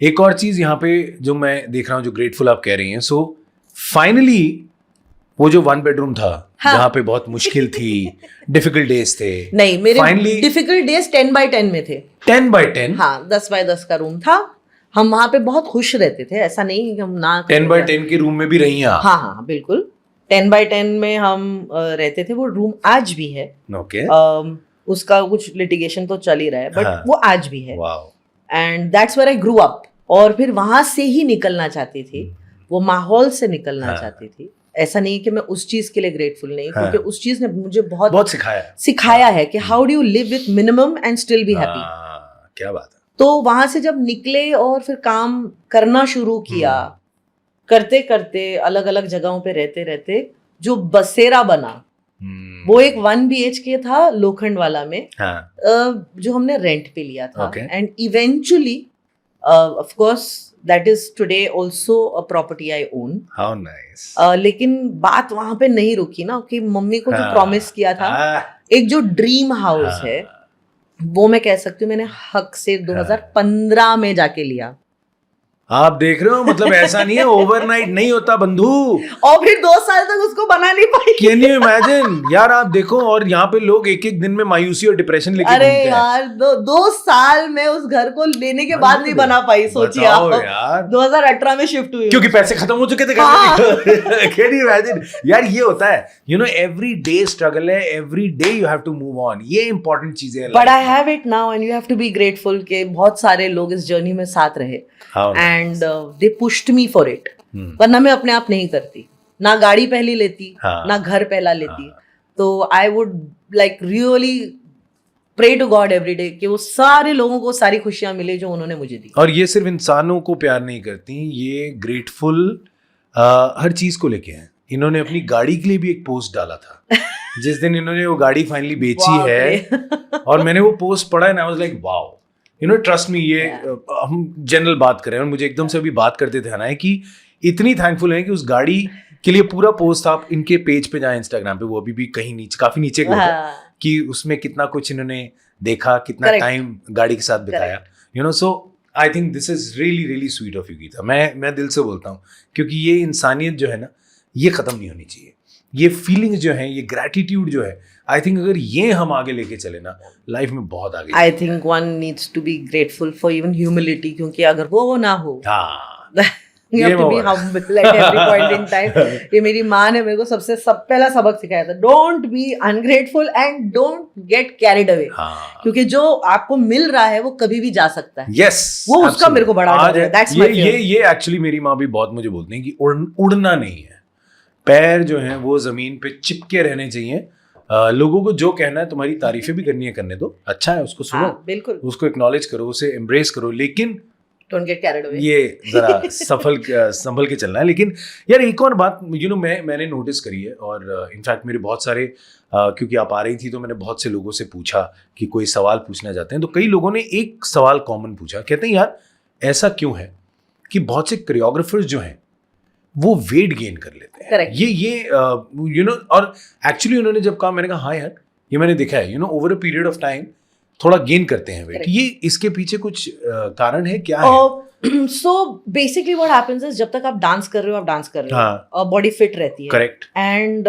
एक और चीज यहाँ पे जो मैं देख रहा हूँ, जो ग्रेटफुल आप कह रही हैं, सो फाइनली वो जो 1 bedroom था, जहाँ पे बहुत मुश्किल थी, डिफिकल्ट डेज थे, नहीं मेरे Finally- डिफिकल्ट डेज 10x10 में थे। 10x10? हाँ, 10x10 का रूम था। हम वहां पे बहुत खुश रहते थे, ऐसा नहीं कि हम ना 10x10 के रूम में भी रही हैं आप? हाँ, बिल्कुल 10x10 में हम रहते थे। वो रूम आज भी है। ओके। उसका कुछ लिटिगेशन तो चल ही रहा है, बट वो आज भी है। Wow. And that's where I grew up. और फिर वहां से ही निकलना चाहती थी, वो माहौल से निकलना चाहती थी। ऐसा नहीं कि मैं उस चीज के लिए ग्रेटफुल नहीं, क्योंकि उस चीज ने मुझे बहुत सिखाया है कि how do you live with minimum and still be happy. क्या बात है। तो वहां से जब निकले और फिर काम करना शुरू किया, करते करते अलग अलग जगहों पे रहते रहते जो बसेरा बना, वो एक 1 BHK था लोखंड वाला में, जो हमने रेंट पे लिया था। And eventually of course that is today also a property I own. How nice. लेकिन बात वहां पे नहीं रुकी ना, कि मम्मी को जो प्रॉमिस किया था, एक जो ड्रीम हाउस है, वो मैं कह सकती हूँ मैंने हक से 2015 में जाके लिया। आप देख रहे हो, मतलब ऐसा नहीं है, ओवरनाइट नहीं होता बंधु। और फिर 2 साल तक उसको बना नहीं पाई। कैन यू इमेजिन यार, आप देखो, और यहाँ पे लोग एक एक दिन में मायूसी और डिप्रेशन लेके घूमते हैं। अरे यार, 2 साल में उस घर को लेने के बाद नहीं बना पाई। सोचिए आप, 2018 में शिफ्ट हुई, क्योंकि पैसे खत्म हो चुके थे। कैन यू इमेजिन यार, ये होता है, you know, every day struggle है, every day you have to move on. ये इंपॉर्टेंट चीजें हैं। But I have it now and you have to be grateful कि बहुत सारे लोग इस जर्नी में साथ रहे and they pushed me for it. वरना मैं अपने आप नहीं करती, ना गाड़ी पहली लेती, ना घर पहला लेती। तो I would like really pray to God every day कि वो सारे लोगों को सारी खुशियां मिले जो उन्होंने मुझे दी। और ये सिर्फ इंसानों को प्यार नहीं करती, ये ग्रेटफुल हर चीज को लेके हैं। इन्होंने अपनी गाड़ी के लिए भी एक पोस्ट डाला था जिस दिन इन्होंने वो गाड़ी फाइनली बेची है, और मैंने वो पोस्ट पढ़ा and I was like wow, you know, trust me. ये हम जनरल बात करें, और मुझे एकदम से अभी बात करते थे ना कि इतनी थैंकफुल है कि उस गाड़ी के लिए पूरा पोस्ट आप इनके पेज पे जाएं इंस्टाग्राम पे, वो अभी भी कहीं नीचे, काफी नीचे गया कि उसमें कितना कुछ इन्होंने देखा, कितना टाइम गाड़ी के साथ बिताया, you know. So I think this is really really sweet of you Geeta. मैं दिल से बोलता हूँ, क्योंकि ये इंसानियत जो है ना, ये खत्म नहीं होनी चाहिए। ये फीलिंग जो है, ये ग्रैटिट्यूड जो है, आई थिंक अगर ये हम आगे लेके चले ना, लाइफ में बहुत आगे। I think one needs to be grateful for even humility, क्योंकि अगर वो ना हो, you have to be humble at every point in time. ये मेरी माँ ने मेरे को पहला सबक सिखाया था, don't be ungrateful and don't get carried away. क्योंकि जो आपको मिल रहा है वो कभी भी जा सकता है। Yes, वो उसका मेरे को बड़ा डर है। That's my fear. ये एक्चुअली मेरी माँ भी बहुत मुझे बोलती हैं कि उड़ना नहीं है, पैर जो हैं वो जमीन पे चिपके रहने चाहिए। लोगों को जो कहना है, तुम्हारी तारीफें भी करनी है, करने दो, अच्छा है, उसको सुनो, बिल्कुल, उसको एक्नॉलेज करो, उसे एम्ब्रेस करो, लेकिन Don't get carried away. ये जरा संभल के चलना है। लेकिन यार एक और बात, यू नो, मैंने नोटिस करी है, और इनफैक्ट मेरे बहुत सारे, क्योंकि आप आ रही थी तो मैंने बहुत से लोगों से पूछा कि कोई सवाल पूछना चाहते हैं, तो कई लोगों ने एक सवाल कॉमन पूछा, कहते हैं यार ऐसा क्यों है कि बहुत से कोरियोग्राफर्स जो हैं वो वेट गेन कर लेते हैं। Correct. ये यू नो, और एक्चुअली उन्होंने जब कहा, मैंने कहा हाँ यार, ये मैंने देखा है, you no, over a period of time थोड़ा गेन करते हैं वेट। Correct. ये इसके पीछे कुछ कारण है, क्या है? So basically what happens is, जब तक आप डांस कर रहे हो, आप डांस कर रहे हाँ, हो, बॉडी फिट रहती है। Correct. And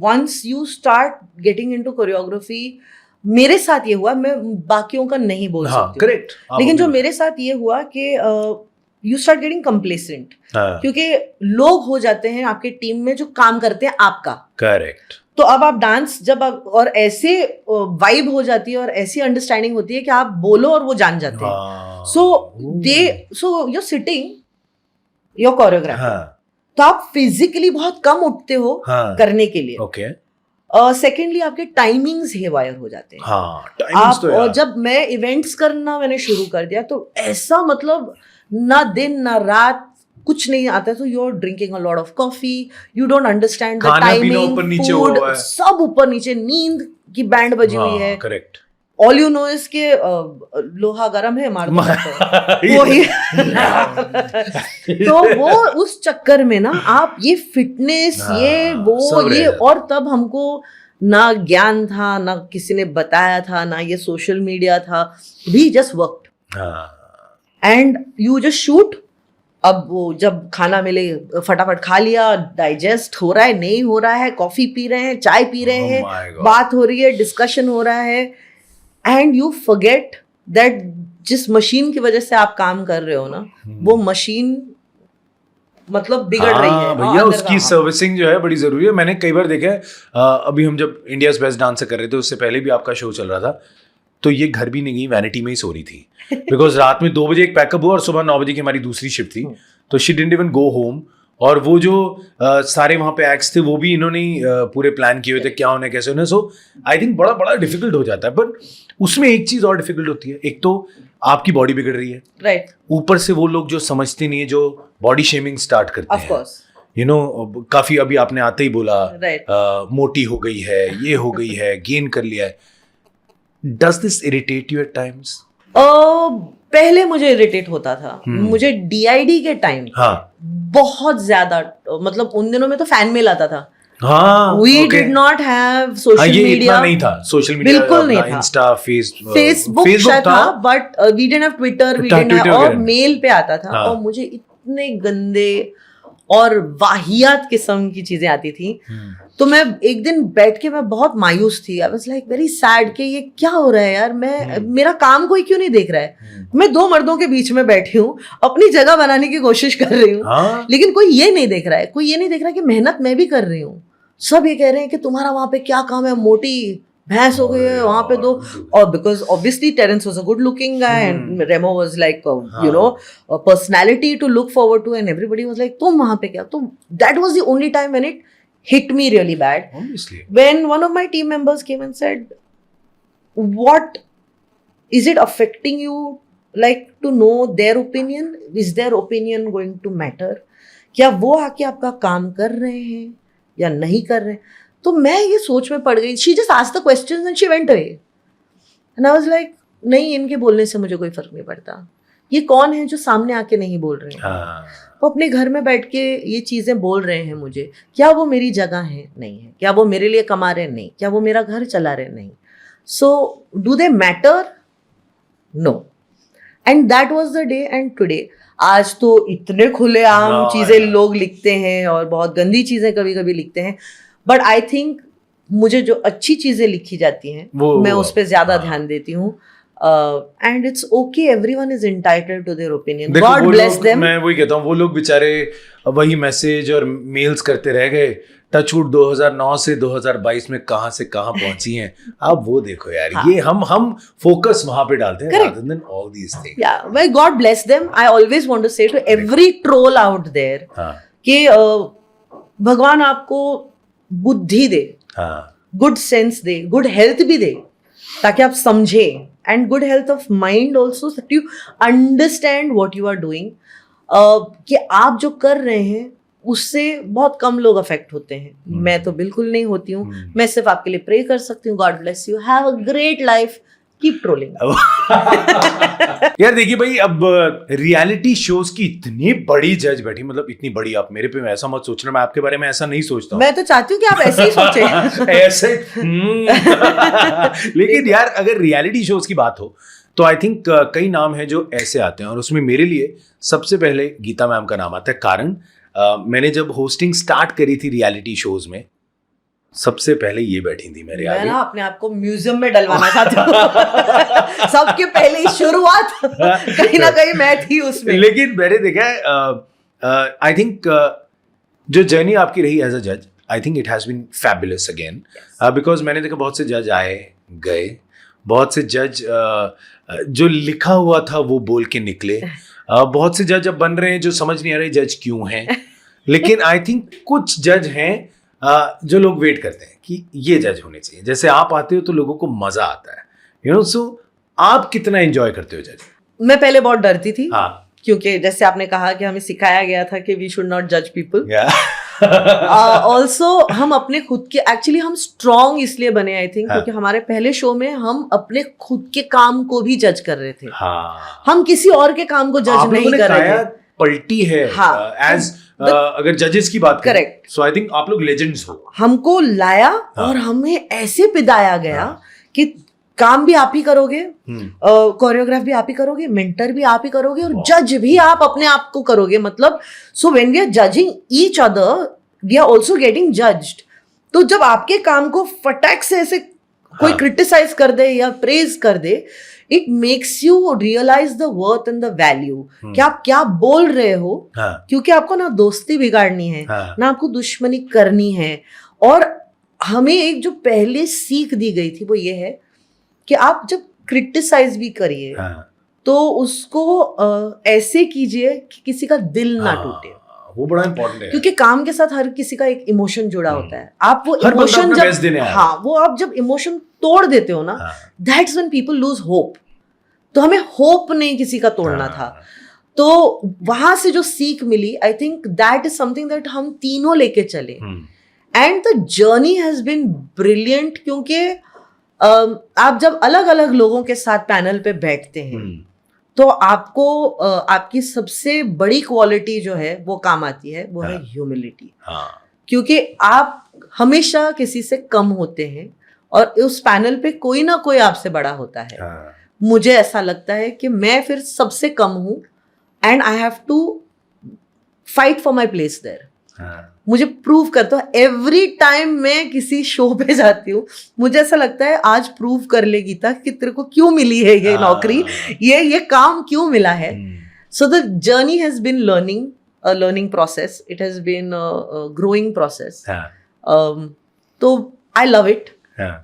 once you start getting into choreography, मेरे साथ ये हुआ, मैं बाकियों का नहीं बोल हाँ, सकती हूँ, करेक्ट। लेकिन जो मेरे साथ ये हुआ कि यू स्टार्ट गेटिंग कंप्लेसेंट, हाँ, क्योंकि लोग हो जाते हैं आपके टीम में जो काम करते हैं आपका। करेक्ट। तो अब आप डांस जब आप, और ऐसे वाइब हो जाती है और ऐसी अंडरस्टैंडिंग होती है कि आप बोलो और वो जान जाते हैं। हाँ, सो you're सिटिंग योर कोरियोग्राफर, हाँ, तो आप फिजिकली बहुत कम उठते हो हाँ, करने के लिए। ओके, सेकेंडली आपके टाइमिंग्स हेवायर हो जाते हैं। हाँ, टाइमिंग्स आप तो यार, जब मैं इवेंट्स करना मैंने शुरू कर दिया, तो ऐसा मतलब ना दिन ना रात कुछ नहीं आता, तो you are drinking a lot of coffee, you don't understand the khana peena timing, ऊपर नीचे फूड हुआ है। सब ऊपर नीचे, नींद की बैंड बजी हुई है। Correct. All you know is के लोहा गरम है, मार दो उसको। वही तो वो उस चक्कर में ना आप ये फिटनेस, हाँ, ये वो सब ये, रह जाता। और तब हमको ना ज्ञान था, ना किसी ने बताया था, ना ये सोशल मीडिया था, we just worked and you just shoot. अब वो जब खाना मिले फटाफट खा लिया, डाइजेस्ट हो रहा है नहीं हो रहा है, कॉफी पी रहे हैं, चाय पी रहे Oh हैं, my God. बात हो रही है, डिस्कशन हो रहा है, एंड यू फॉरगेट दैट जिस मशीन की वजह से आप काम कर रहे हो ना, वो मशीन मतलब बिगड़ रही है। भैया अंदर उसकी का। सर्विसिंग जो है बड़ी जरूरी है। मैंने कई बार देखा है, अभी हम जब इंडियाज बेस्ट डांसर कर रहे थे, उससे पहले भी आपका शो चल रहा था, तो ये घर भी नहीं गई, वैनिटी में ही सो रही थी, बिकॉज रात में 2 बजे एक पैकअप हुआ और सुबह 9 बजे की हमारी दूसरी शिफ्ट थी, तो she didn't even go home. और वो जो सारे वहाँ पे एक्ट्स थे, वो भी इन्होंने पूरे प्लान किए हुए थे, क्या होने कैसे होने। सो आई थिंक बड़ा बड़ा डिफिकल्ट हो जाता है, बट उसमें एक चीज़ और डिफिकल्ट होती है, एक तो आपकी बॉडी बिगड़ रही है, राइट, ऊपर से वो लोग जो समझते नहीं है, जो बॉडी शेमिंग स्टार्ट करते ऑफ हैं, कोर्स, यू नो, काफी अभी आपने आते ही बोला राइट। मोटी हो गई है, ये हो गई है, गेन कर लिया है। Does this irritate you at times? पहले मुझे इरिटेट होता था, मुझे डीआईडी के टाइम हाँ, बहुत ज्यादा, मतलब उन दिनों में तो फैन मेल आता था। हाँ, we okay. Did not have हाँ, सोशल ये मीडिया, इतना नहीं था, सोशल मीडिया बिल्कुल नहीं था। इंस्टा, फेसबुक शायद था, but we didn't have Twitter, we didn't have, और मेल पे आता था। हाँ। और मुझे इतने गंदे और वाहियात किस्म की चीजें आती थी, तो मैं एक दिन बैठ के मैं बहुत मायूस थी। I was like very sad कि ये क्या हो रहा है यार, मैं मेरा काम कोई क्यों नहीं देख रहा है, मैं 2 मर्दों के बीच में बैठी हूँ, अपनी जगह बनाने की कोशिश कर रही हूँ, हाँ, लेकिन कोई ये नहीं देख रहा है, कोई ये नहीं देख रहा है कि मेहनत मैं भी कर रही हूँ। सब ये कह रहे हैं कि तुम्हारा वहां पे क्या काम है, मोटी भैंस हो गई है वहां पे दो। और because obviously Terence was a good looking guy and Remo was like you know personality to look forward to, and everybody was like तुम वहां पे क्या। तो that was the only time when it hit me really bad, obviously. when one of my team members came and said, what is it affecting you, like to know their opinion, is their opinion going to matter, क्या वो आके आपका काम कर रहे हैं या नहीं कर रहे हैं। तो मैं ये सोच में पड़ गई। she just asked the questions and she went away and I was like, नहीं, इनके बोलने से मुझे कोई फर्क नहीं पड़ता, ये कौन है जो सामने आके नहीं बोल रहे हैं। हाँ, वो अपने घर में बैठ के ये चीज़ें बोल रहे हैं मुझे, क्या वो मेरी जगह है? नहीं है। क्या वो मेरे लिए कमा रहे हैं? नहीं। क्या वो मेरा घर चला रहे हैं? नहीं। So do they matter? No. And that was the day. And today, आज तो इतने खुलेआम चीज़ें लोग लिखते हैं और बहुत गंदी चीज़ें कभी कभी लिखते हैं, बट आई थिंक मुझे जो अच्छी चीज़ें लिखी जाती हैं मैं उस पर ज़्यादा ध्यान देती हूँ। And it's okay, everyone is entitled to their opinion. God bless them. मैं वही कहता हूँ, वो लोग बेचारे वही मैसेज और मेल्स करते रह गए। टचवुड 2009 से 2022 में कहाँ से कहाँ पहुंची हैं। आप वो देखो यार, हाँ. ये हम फोकस वहां पे डालते हैं rather than all these things. Yeah, well, God bless them. I always want to say to every troll out there कि भगवान आपको बुद्धि दे, good sense they, good health भी दे, ताकि आप समझे, and good health of mind also, so that you understand what you are doing. कि आप जो कर रहे हैं उससे बहुत कम लोग अफेक्ट होते हैं। मैं तो बिल्कुल नहीं होती हूँ। मैं सिर्फ आपके लिए प्रे कर सकती हूँ, God bless you, have a great life, keep trolling. यार देखिए भाई, अब रियलिटी शोज की इतनी बड़ी जज बैठी, मतलब इतनी बड़ी, आप मेरे पे ऐसा मत सोचना, मैं आपके बारे में ऐसा नहीं सोचता हूँ। मैं तो चाहती हूँ कि आप ऐसे ही सोचें। ऐसे लेकिन यार अगर रियलिटी शोज की बात हो तो आई थिंक कई नाम हैं जो ऐसे आते हैं, और उसमें मेरे लिए सबसे पहले गीता मैम का नाम आता है। कारण मैंने जब होस्टिंग स्टार्ट करी थी रियलिटी शोज में, सबसे पहले ये बैठी थी मेरे मैं आगे। ना अपने आप को म्यूजियम में डलवाना चाहती हूँ। सबके पहले ही शुरुआत कहीं ना कहीं मैं थी उसमें। लेकिन मैंने देखा है, आई थिंक जो जर्नी आपकी रही एज अ जज, I think it has been fabulous again, because मैंने देखा बहुत से जज आए गए, बहुत से जज जो लिखा हुआ था वो बोल के निकले, बहुत से जज अब बन रहे हैं जो समझ नहीं आ रहे जज क्यों हैं। लेकिन आई थिंक कुछ जज हैं जो लोग वेट करते हैं कि ये जज होने चाहिए। जैसे आप आते हो तो लोगों को मजा आता है, यू नो। सो आप कितना एंजॉय करते हो जज? मैं पहले बहुत डरती थी, हाँ, क्योंकि जैसे आपने कहा कि हमें सिखाया गया था कि वी शुड नॉट जज पीपल। yeah. ऑल्सो हम अपने खुद के, एक्चुअली हम स्ट्रॉन्ग इसलिए बने आई थिंक, क्योंकि हमारे पहले शो में हम अपने खुद के काम को भी जज कर रहे थे। हाँ, हम किसी और के काम को जज नहीं कर रहे थे। पलटी है एज अगर जजेस की बात करें। करेक्ट। सो आई थिंक आप लोग लेजेंड्स हो। हमको लाया और हमें ऐसे पिदाया गया कि काम भी आप ही करोगे, कोरियोग्राफ भी आप ही करोगे, मेंटर भी आप ही करोगे, और जज भी आप अपने आप को करोगे। मतलब so when we are judging each other we are also getting judged. तो जब आपके काम को फटाक से ऐसे कोई क्रिटिसाइज कर दे या प्रेज कर दे, it makes you realise the worth and the value कि आप क्या बोल रहे हो। क्योंकि आपको ना दोस्ती बिगाड़नी है, ना आपको दुश्मनी करनी है। और हमें एक जो पहले सीख दी गई थी वो ये है कि आप जब क्रिटिसाइज भी करिए तो उसको ऐसे कीजिए कि किसी का दिल ना टूटे। वो बड़ा इंपॉर्टेंट है, क्योंकि काम के साथ हर किसी का एक इमोशन जुड़ा होता है। आप वो इमोशन जब वो आप जब इमोशन तोड़ देते हो ना, that's when people lose hope. तो हमें होप नहीं किसी का तोड़ना था। तो वहां से जो सीख मिली, I think that is something that हम तीनों लेके चले, and the journey has been brilliant. क्योंकि आप जब अलग अलग लोगों के साथ पैनल पे बैठते हैं तो आपको आपकी सबसे बड़ी क्वालिटी जो है वो काम आती है, वो है ह्यूमिलिटी। क्योंकि आप हमेशा किसी से कम होते हैं और उस पैनल पे कोई ना कोई आपसे बड़ा होता है। मुझे ऐसा लगता है कि मैं फिर सबसे कम हूं and I have to fight for my place there. मुझे प्रूव करता हूँ एवरी टाइम मैं किसी शो पे जाती हूँ, मुझे ऐसा लगता है आज प्रूव कर ले गीता कि तेरे को क्यों मिली है ये नौकरी, ये काम क्यों मिला है। So the journey has been learning process, it has been growing process. तो आई लव इट,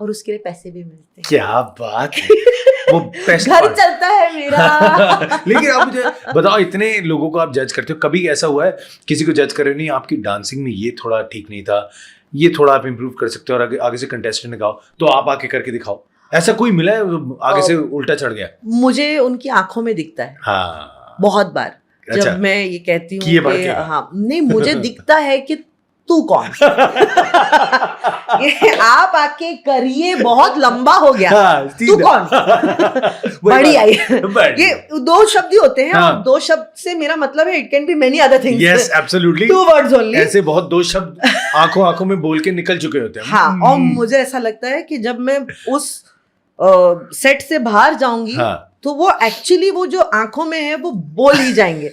और उसके लिए पैसे भी मिलते हैं। क्या बात है, वो घर चलता है मेरा। लेकिन आप मुझे बताओ, इतने लोगों को आप जज करते हो, कभी ऐसा हुआ है किसी को जज कर रहे हो, नहीं आपकी डांसिंग में ये थोड़ा ठीक नहीं था, ये थोड़ा आप इम्प्रूव कर सकते हो, और आगे से कंटेस्टेंट ने कहा तो आप आके करके दिखाओ, ऐसा कोई मिला है आगे से उल्टा चढ़ गया? मुझे उनकी आंखों में दिखता है। हाँ, बहुत बार अच्छा, जब मैं ये कहती हूँ कि हाँ नहीं, मुझे दिखता है कि तू कौन ये आप आके करिए, बहुत लंबा हो गया। तू कौन बड़ी आई। ये दो शब्द ही होते हैं, और दो शब्द से मेरा मतलब है it can be many other things. Yes absolutely, 2 words only। ऐसे बहुत दो शब्द आंखों में बोल के निकल चुके होते हैं। हाँ, और मुझे ऐसा लगता है कि जब मैं उस सेट से बाहर जाऊंगी तो वो एक्चुअली वो जो आंखों में है वो बोल ही जाएंगे।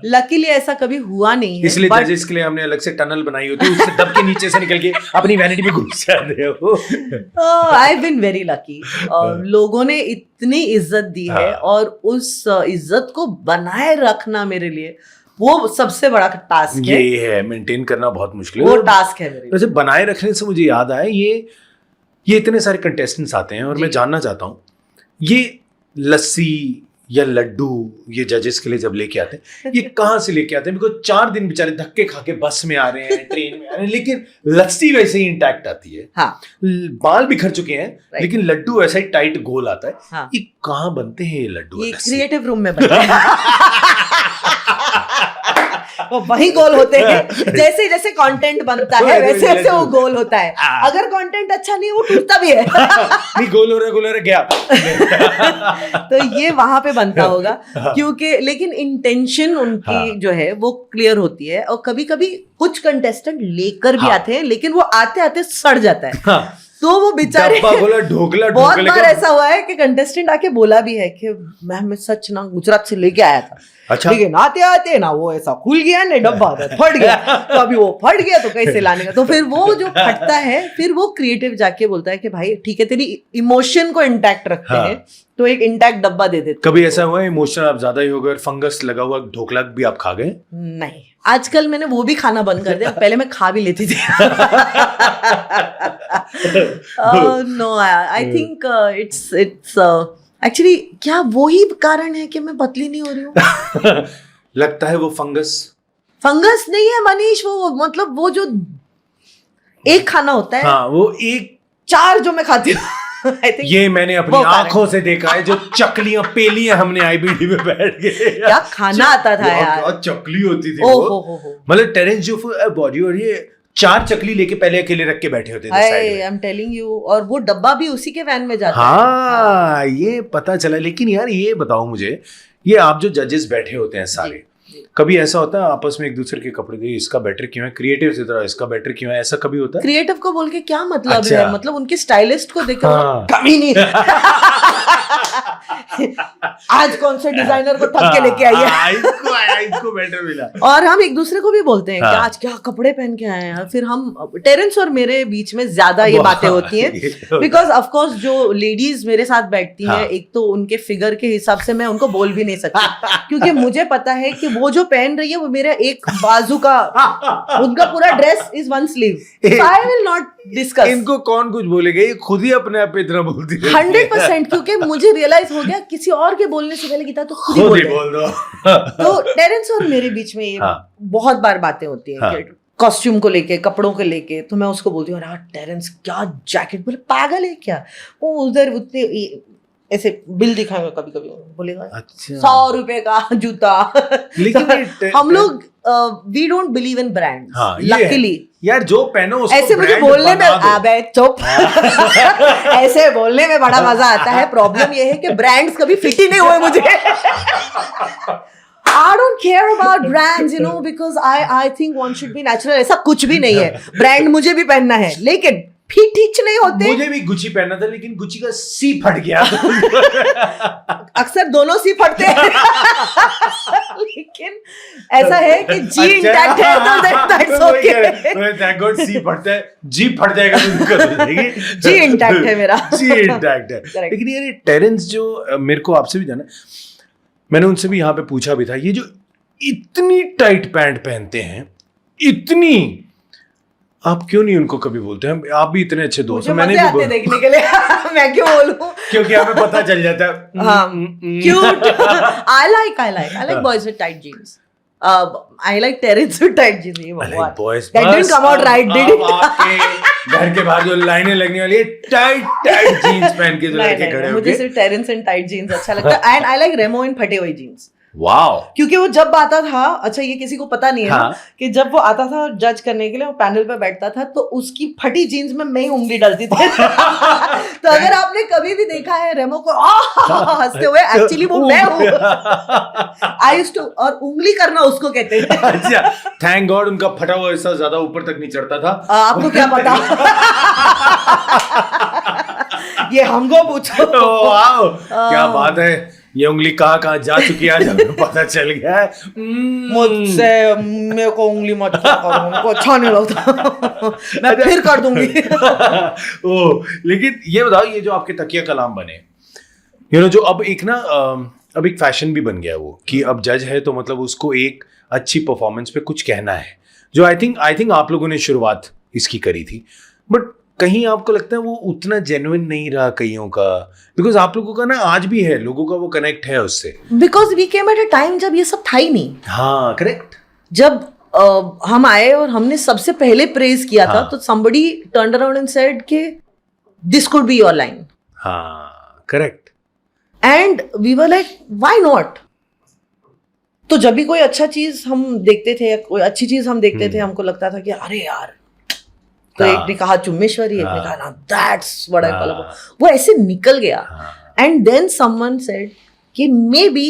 लकीली ऐसा कभी हुआ नहीं है, इसलिए जजेस के लिए हमने अलग से टनल बनाई होती है, उससे दब के नीचे से निकल के अपनी वैनिटी में घुस जाते हो। I have been very lucky. लोगों ने इतनी इज्जत दी है, और उस इज्जत को बनाए रखना मेरे लिए वो सबसे बड़ा टास्क है। ये है, मेंटेन करना बहुत मुश्किल है, वो टास्क है मेरे लिए। वैसे बनाए रखने से मुझे याद आया, ये इतने सारे कंटेस्टेंट्स आते हैं, और मैं जानना चाहता हूँ ये लस्सी या लड्डू ये जजेस के लिए जब लेके आते हैं, ये कहाँ से लेके आते हैं? बिकॉज 4 दिन बेचारे धक्के खा के बस में आ रहे हैं, ट्रेन में आ रहे हैं, लेकिन लस्सी वैसे ही इंटैक्ट आती है। हाँ, बाल बिखर चुके हैं, लेकिन लड्डू ऐसा ही टाइट गोल आता है। हाँ, ये कहाँ बनते हैं ये लड्डू? ये क्रिएटिव रूम में बनते हैं। वो वही गोल होते हैं। जैसे जैसे कंटेंट बनता है वैसे वैसे वो गोल होता है। अगर कंटेंट अच्छा नहीं वो टूटता भी है। नहीं, गोल हो रहा गया। तो ये वहां पे बनता होगा, क्योंकि लेकिन इंटेंशन उनकी जो है वो क्लियर होती है। और कभी कभी कुछ कंटेस्टेंट लेकर भी आते हैं, लेकिन वो आते आते सड़ जाता है। तो वो बेचारे ढोकला बहुत बार ऐसा हुआ है कि कंटेस्टेंट आके बोला भी है कि मैम मैं सच ना गुजरात से लेके आया था। अच्छा। लेकिन आते आते ना वो ऐसा खुल गया ना डब्बा, फट गया। तो अभी वो फट गया तो कैसे लाने का। तो फिर वो जो फटता है, फिर वो क्रिएटिव जाके बोलता है कि भाई ठीक है, तेरी इमोशन को इंटैक्ट रखते हैं तो एक इंटैक्ट डब्बा दे देते। कभी ऐसा हुआ इमोशन आप ज्यादा ही हो गए, फंगस लगा हुआ ढोकला भी आप खा गए? नहीं, आजकल मैंने वो भी खाना बंद कर दिया। पहले मैं खा भी लेती थी। No, I think it's actually क्या वही कारण है कि मैं पतली नहीं हो रही हूँ? लगता है वो फंगस नहीं है मनीष, वो मतलब वो जो एक खाना होता है, हाँ, वो एक 4 जो मैं खाती हूँ। ये मैंने अपनी आंखों से देखा है, जो चकलियां पेलियां हमने आईबीडी में बैठ गए। क्या खाना आता था यार, क्या चकली होती थी वो। मतलब टेरेंस जो बॉडी, और ये 4 चकली लेके पहले अकेले रख के बैठे होते थे साइड में। आई एम टेलिंग यू, और वो डब्बा भी उसी के वैन में जाता है। हाँ, ये पता चला। लेकिन यार ये बताओ मुझे, ये आप जो जजेस बैठे होते हैं सारे, कभी ऐसा होता है आपस में एक दूसरे के कपड़े दे, इसका बेटर क्यों है, क्रिएटिव से तरह इसका बेटर क्यों है, ऐसा कभी होता है? क्रिएटिव को बोल के क्या मतलब अच्छा। है? मतलब उनके स्टाइलिस्ट को देखकर हाँ। कमी नहीं। आज कौन से डिजाइनर को ठग के लेके आई है? इनको बेटर मिला। और हम एक दूसरे को भी बोलते हैं कि हाँ। आज क्या कपड़े पहन के आए हैं। फिर हम टेरेंस और मेरे बीच में ज्यादा ये बातें होती हैं, बिकॉज ऑफ कोर्स जो लेडीज मेरे साथ बैठती हैं, एक तो उनके फिगर के हिसाब से मैं उनको बोल भी नहीं सकती, क्योंकि मुझे पता है कि वो जो पहन रही है वो मेरा एक बाजू का, उनका पूरा dress is one sleeve. I will not discuss. इनको कौन कुछ बोलेगा, ये खुद ही अपने आप पे इतना बोलती है। 100%, क्योंकि मुझे रियलाइज हो गया किसी और के बोलने से पहले गीता तो खुद ही बोल दो। तो टेरेंस और मेरे बीच में ये बहुत बार बातें होती है कॉस्ट्यूम को लेके, कपड़ों को लेके। तो मैं उसको बोलती हूँ यार टेरेंस क्या जैकेट, बोले पागल है क्या, वो उधर उतने ऐसे बिल दिखाएगा कभी कभी, बोलेगा अच्छा 100 रुपए का जूता। लेकिन हम लोग we don't believe in brand, luckily. यार जो पहनो उसको ऐसे मुझे बोलने में, अबे चुप। ऐसे बोलने में बड़ा मजा आता है। प्रॉब्लम ये है कि ब्रांड्स कभी फिट ही नहीं हुए मुझे। I don't care about brands, you know, because I think one should be natural. ऐसा कुछ भी नहीं है। ब्रांड मुझे भी पहनना है, लेकिन फिट ठीक नहीं होते। मुझे भी गुची पहनना था, लेकिन गुची का सी फट गया। अक्सर दोनों सी फटते हैं। लेकिन ऐसा है कि जी इंटैक्ट है तो दैट्स ओके। थैंक गॉड सी फटता है, जी फट जाएगा तो दिक्कत हो जाएगी। जी इंटैक्ट है मेरा। जी इंटैक्ट है। लेकिन यार टेरेंस जो, मेरे को आपसे भी जाना, मैंने उनसे भी यहाँ पे पूछा भी था, ये जो इतनी टाइट पैंट पहनते हैं, इतनी, आप क्यों नहीं उनको कभी बोलते हैं? आप भी इतने अच्छे दोस्त हैं, मैंने भी देखने के लिए। मैं क्यों बोलूं? क्योंकि हमें पता चल जाता है। Cute. I like boys with tight jeans. I like Terrence with tight jeans. I like boys. That didn't come out right, did it? आपके घर के बाहर जो लाइनें लगने वाली है, टाइट जीन्स पहन के जो लड़के खड़े होंगे। मुझे सिर्फ Terrence and tight jeans अच्छा लगता है, and I like Remo in फटे हुए jeans. वाओ। क्योंकि वो जब आता था, अच्छा ये किसी को पता नहीं है ना, कि जब वो आता था जज करने के लिए, वो पैनल पे बैठता था, तो उसकी फटी जीन्स में मैं ही उंगली डालती थी। तो अगर आपने कभी भी देखा है रेमो को हंसते हुए, एक्चुअली वो मैं हूँ। आई यूज्ड टू, और उंगली करना उसको कहते हैं। अच्छा, थैंक गॉड उनका फटा हुआ हिस्सा ज्यादा ऊपर तक नहीं चढ़ता था। आपको क्या पता? ये हमको पूछो। वाओ, क्या बात है। ये उंगली कहाँ जा चुकी है, आज हमें पता चल गया है। मुझसे मेरे को उंगली मत करो, उनको अच्छा नहीं लगता। मैं फिर कर दूंगी। लेकिन ये बताओ, ये जो आपके तकिया कलाम बने, जो अब एक ना, अब एक फैशन भी बन गया वो, कि अब जज है तो मतलब उसको एक अच्छी परफॉर्मेंस पे कुछ कहना है, जो आई थिंक आप लोगों ने शुरुआत इसकी करी थी, बट कहीं आपको लगता है वो उतना जेन्युइन नहीं रहा कईयों का? बिकॉज आप लोगों का ना आज भी है, लोगों का वो कनेक्ट है उससे। Because we came at a time जब ये सब था ही नहीं। हाँ, करेक्ट। जब हम आए और हमने सबसे पहले प्रेज किया था, तो somebody turned around and said कि this could be your line. हाँ, correct. And we were like, why not? तो जब भी कोई अच्छा चीज हम देखते थे या कोई अच्छी चीज हम देखते थे, हमको लगता था कि अरे यार, तो एक ने कहा चुम्मेश्वरी, एक ने कहा ना दैट्स व्हाट आई कॉल, वो ऐसे निकल गया. एंड देन समवन सेड कि may be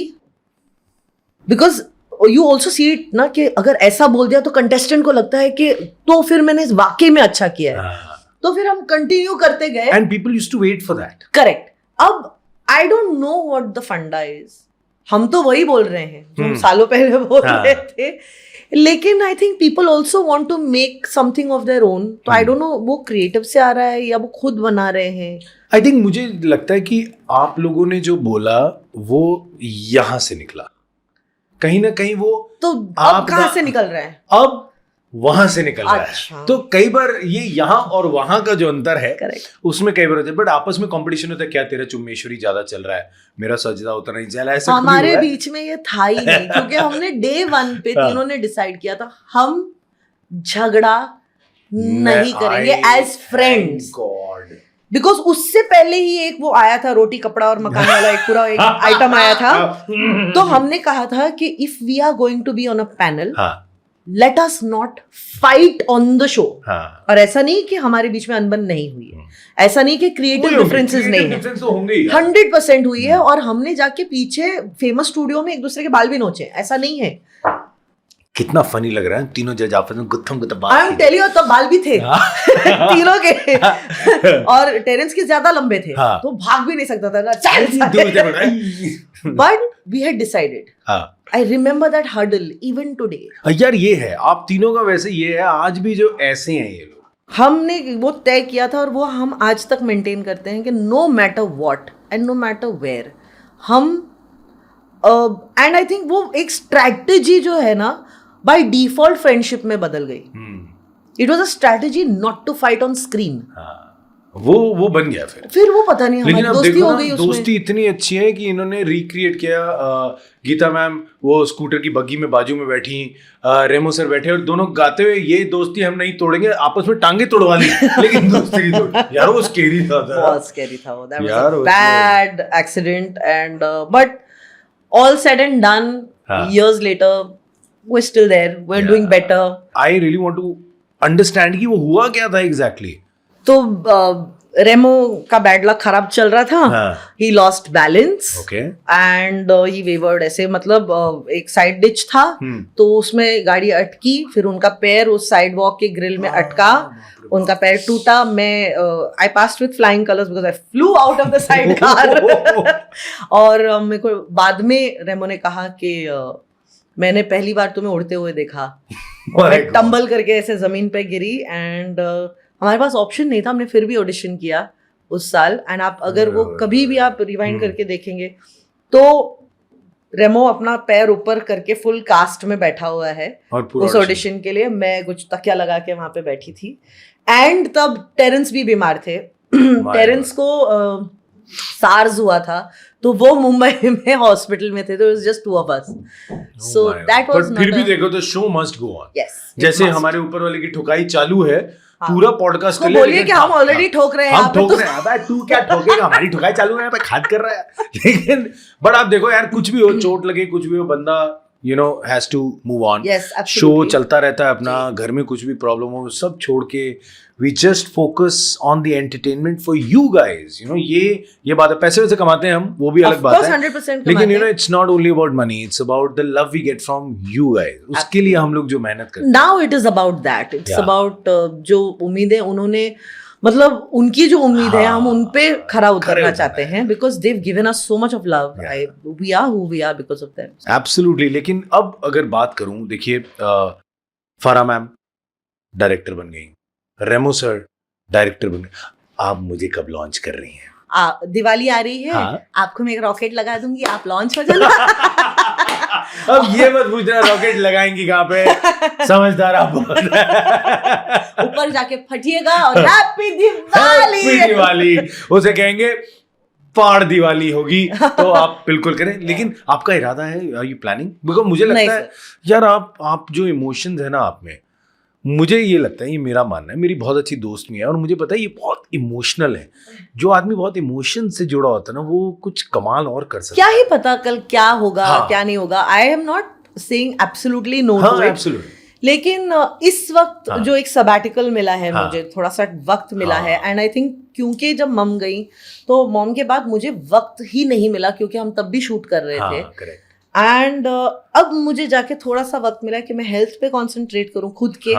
because you also see it ना, कि अगर ऐसा बोल दिया तो कंटेस्टेंट को लगता है कि तो फिर मैंने वाकई में अच्छा किया है, तो फिर हम कंटिन्यू करते गए. And people used to wait for that. Correct. अब I don't know what the funda is. हम तो वही बोल रहे हैं जो हम सालों पहले बोल रहे थे, लेकिन I think people also want to make something of their own. तो आई डोंट नो वो क्रिएटिव से आ रहा है या वो खुद बना रहे हैं. आई थिंक मुझे लगता है कि आप लोगों ने जो बोला वो यहाँ से निकला, कहीं ना कहीं वो तो अब कहाँ से निकल रहा है? अब वहां से निकल रहा है. तो कई बार ये यहाँ और वहां का जो अंतर है, उसमें कई बार होता है, बट आपस में कंपटीशन होता है, क्या तेरा चुम्मेश्वरी ज्यादा चल रहा है, मेरा सजदा उतना नहीं चला. ऐसा हमारे बीच में ये था ही नहीं, क्योंकि हमने डे 1 पे तीनों ने डिसाइड किया था हम झगड़ा नहीं करेंगे एज फ्रेंड्स. बिकॉज उससे पहले ही एक वो आया था, रोटी कपड़ा और मकान वाला एक पूरा एक आइटम आया था. तो हमने कहा था कि if we are going to be on a panel, let us not fight on the show. और ऐसा नहीं कि हमारे बीच में अनबन नहीं हुई है, ऐसा नहीं कि क्रिएटिव डिफरेंसेस नहीं है, 100% हुई है. और हमने जाके पीछे फेमस स्टूडियो में एक दूसरे के बाल भी नोचे, ऐसा नहीं है. कितना फनी लग रहा है, तीनों जज आपस में गुत्थम गुत्थम. आई एम टेलिंग यू, तो बाल भी थे तीनों के, और टेरेंस के ज्यादा लंबे थे, तो भाग भी नहीं सकता था ना. But we had decided. I remember that hurdle even today. यार ये है, आप तीनों का वैसे ये है, आज भी जो ऐसे हैं ये लोग, हमने वो तय किया था और वो हम आज तक मेंटेन करते हैं कि no matter what and no matter where हम. एंड आई थिंक वो एक स्ट्रैटेजी जो है ना, बाय डिफॉल्ट फ्रेंडशिप में बदल गई. It was a strategy not to fight on screen. वो बन गया फिर वो पता नहीं हमारी दोस्ती हो गई उसमें. दोस्ती इतनी अच्छी है कि इन्होंने रिक्रिएट किया. गीता मैम वो स्कूटर की बग्गी में बाजू में बैठी, रेमो सर बैठे और दोनों गाते हुए ये दोस्ती हम नहीं तोड़ेंगे, आपस में टांगे तोड़वा ली, लेकिन दोस्ती नहीं तोड़ी. यार वो स्कैरी था. बहुत स्कैरी था वो. That was a bad accident. And but all said and done, years later, we're still there. We're doing better. I really want to understand कि वो हुआ क्या था exactly. तो रेमो का बैड लक खराब चल रहा था. He lost balance. Okay. And he wavered ऐसे, मतलब एक साइड डिच था, तो उसमें गाड़ी अटकी, फिर उनका पैर उस साइड वॉक के ग्रिल में अटका, उनका पैर टूटा. मैं I passed with flying colours because eye flu out of the side car. और मेरे को बाद में रेमो ने कहा कि मैंने पहली बार तुम्हें उड़ते हुए देखा. मैं टंबल करके ऐसे जमीन पे गिरी. एंड हमारे पास ऑप्शन नहीं था, हमने फिर भी ऑडिशन किया उस साल. एंड आप अगर वो कभी भी आप रिवाइंड करके देखेंगे तो रेमो अपना पैर ऊपर करके फुल कास्ट में बैठा हुआ है उस ऑडिशन के लिए. मैं कुछ तकिया लगा के वहां पे बैठी थी. एंड तब टेरेंस भी बीमार थे. टेरेंस को सार्स हुआ था, तो वो मुंबई में हॉस्पिटल में थे. तो it was just 2 of us. So that was not. फिर भी देखो तो show must go on. Yes. जैसे हमारे ऊपर वाले की ठुकाई चालू है, पूरा पॉडकास्ट तो बोलिए कि हम ऑलरेडी ठोक रहे हैं. हम ठोक रहे हैं. अबे तू क्या ठोकेगा, हमारी ठुकाई चालू है, खाद कर रहा है. लेकिन बट आप देखो यार, कुछ भी हो, चोट लगे, कुछ भी हो, बंदा has to move on. Show चलता रहता है अपना, घर में कुछ भी प्रॉब्लम हो सब छोड़ के we just focus on the entertainment for you guys. ये बात है. पैसे वैसे कमाते हैं हम, वो भी अलग बात है, 100% लेकिन it's not only about money, it's about the love we get from you guys. उसके लिए हम लोग जो मेहनत करते हैं. Now it is about that. It's about जो उम्मीदें उन्होंने, मतलब उनकी जो उम्मीद है, हम उन पे खरा उतरना चाहते हैं. because they've given us so much of love. We are who we are because of them. Absolutely. लेकिन अब अगर बात करूं, देखिए फरा मैम डायरेक्टर बन गई, रेमो सर डायरेक्टर बन गए, आप मुझे कब लॉन्च कर रही हैं? दिवाली आ रही है. आपको मैं एक रॉकेट लगा दूंगी, आप लॉन्च हो जाना. अब ये मत पूछना रॉकेट लगाएंगी कहाँ पे, समझदार आप. ऊपर जाके फटिएगा और हैप्पी दिवाली. हैप्पी दिवाली उसे कहेंगे, पाड़ दिवाली होगी. तो आप बिल्कुल करें. लेकिन आपका इरादा है, आर यू प्लानिंग? बिकॉज मुझे लगता है यार, आप जो इमोशंस है ना आप में, मुझे ये लगता है, ये मेरा मानना है, मेरी बहुत अच्छी दोस्त भी है और मुझे पता है ये बहुत इमोशनल है. जो आदमी बहुत इमोशन से जुड़ा होता है ना, वो कुछ कमाल और कर सकता है. क्या ही पता कल क्या होगा, क्या नहीं होगा. I am not saying absolutely no हाँ to it. एब्सोल्युटली लेकिन इस वक्त हाँ. जो एक सबैटिकल मिला है हाँ. मुझे, थोड़ा सा वक्त मिला हाँ. है, एंड आई थिंक क्योंकि जब मम गई तो मॉम के बाद मुझे वक्त ही नहीं मिला, क्योंकि हम तब भी शूट कर रहे थे, करेक्ट एंड अब मुझे जाके थोड़ा सा वक्त मिला कि मैं हेल्थ पे कंसंट्रेट करूं खुद के,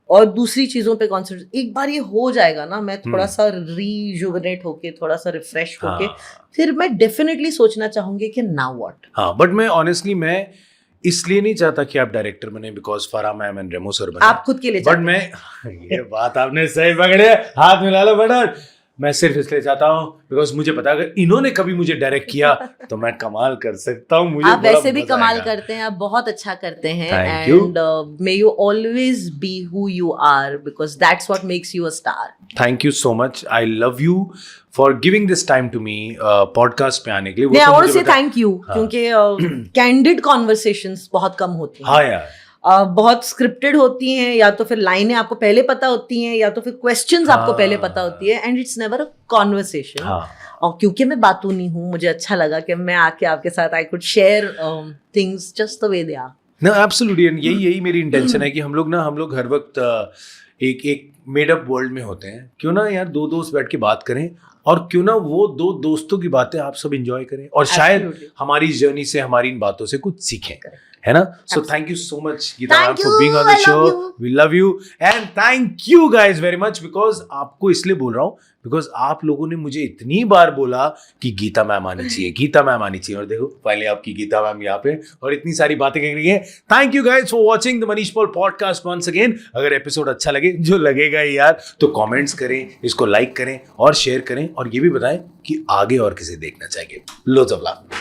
और दूसरी चीजों पे कंसंट्रेट। एक बार ये हो जाएगा ना, मैं थोड़ा सा रीजुवनेट होके, थोड़ा सा रिफ्रेश होके, फिर मैं डेफिनेटली सोचना चाहूंगी कि नाउ व्हाट। हाँ बट मैं ऑनेस्टली मैं इसलिए नहीं चाहता कि आप डायरेक्टर बने because Farah ma'am and Remo sir बने, आप खुद के लिए बट मैं ये बात आपने सही पकड़े, हाथ मिला लो बटन। मैं सिर्फ इसलिए चाहता हूँ बिकॉज मुझे पता है अगर इन्होंने कभी मुझे डायरेक्ट किया तो मैं कमाल कर सकता हूँ। मुझे आप बड़ा वैसे भी मजा कमाल आएगा। करते हैं, आप बहुत अच्छा करते हैं, Thank you. And may you always be who you are, because that's what makes you a star. Thank you so much, I love you for giving this time to me podcast पे आने के लिए। आई तो want मुझे to से बता- thank you, क्योंकि candid conversations बहुत कम होती हैं। हाँ यार बहुत स्क्रिप्टेड होती हैं, या तो फिर लाइनें आपको पहले पता होती हैं, या तो फिर क्वेश्चंस आपको पहले पता होती है, and it's never a conversation. हाँ और क्योंकि मैं बातूनी हूँ, मुझे अच्छा लगा कि मैं आके आपके साथ I could share things just the way they are. ना एब्सोल्युटली, यही मेरी इंटेंशन है कि हम लोग हर वक्त एक मेड अप वर्ल्ड में होते हैं। क्यों ना यार दो दोस्त बैठ के बात करें, और क्यों ना वो दो दोस्तों की बातें आप सब एंजॉय करें, और शायद Absolutely. हमारी जर्नी से, हमारी इन बातों से कुछ सीखें, है ना? So thank you so much Geeta ma'am Thank for you, being on the I love show. you. We love you and thank you guys very much, because आपको इसलिए बोल रहा हूँ बिकॉज आप लोगों ने मुझे इतनी बार बोला कि गीता मैम आनी चाहिए, गीता मैम आनी चाहिए, और देखो फाइनली आपकी गीता मैम यहाँ पे और इतनी सारी बातें कर रही है। Thank you guys for watching the Manish Paul podcast once again. अगर एपिसोड अच्छा लगे, जो लगेगा ही यार, तो कमेंट्स करें, इसको लाइक करें और शेयर करें, और ये भी बताएं कि आगे और किसे देखना चाहिए। Lots of love.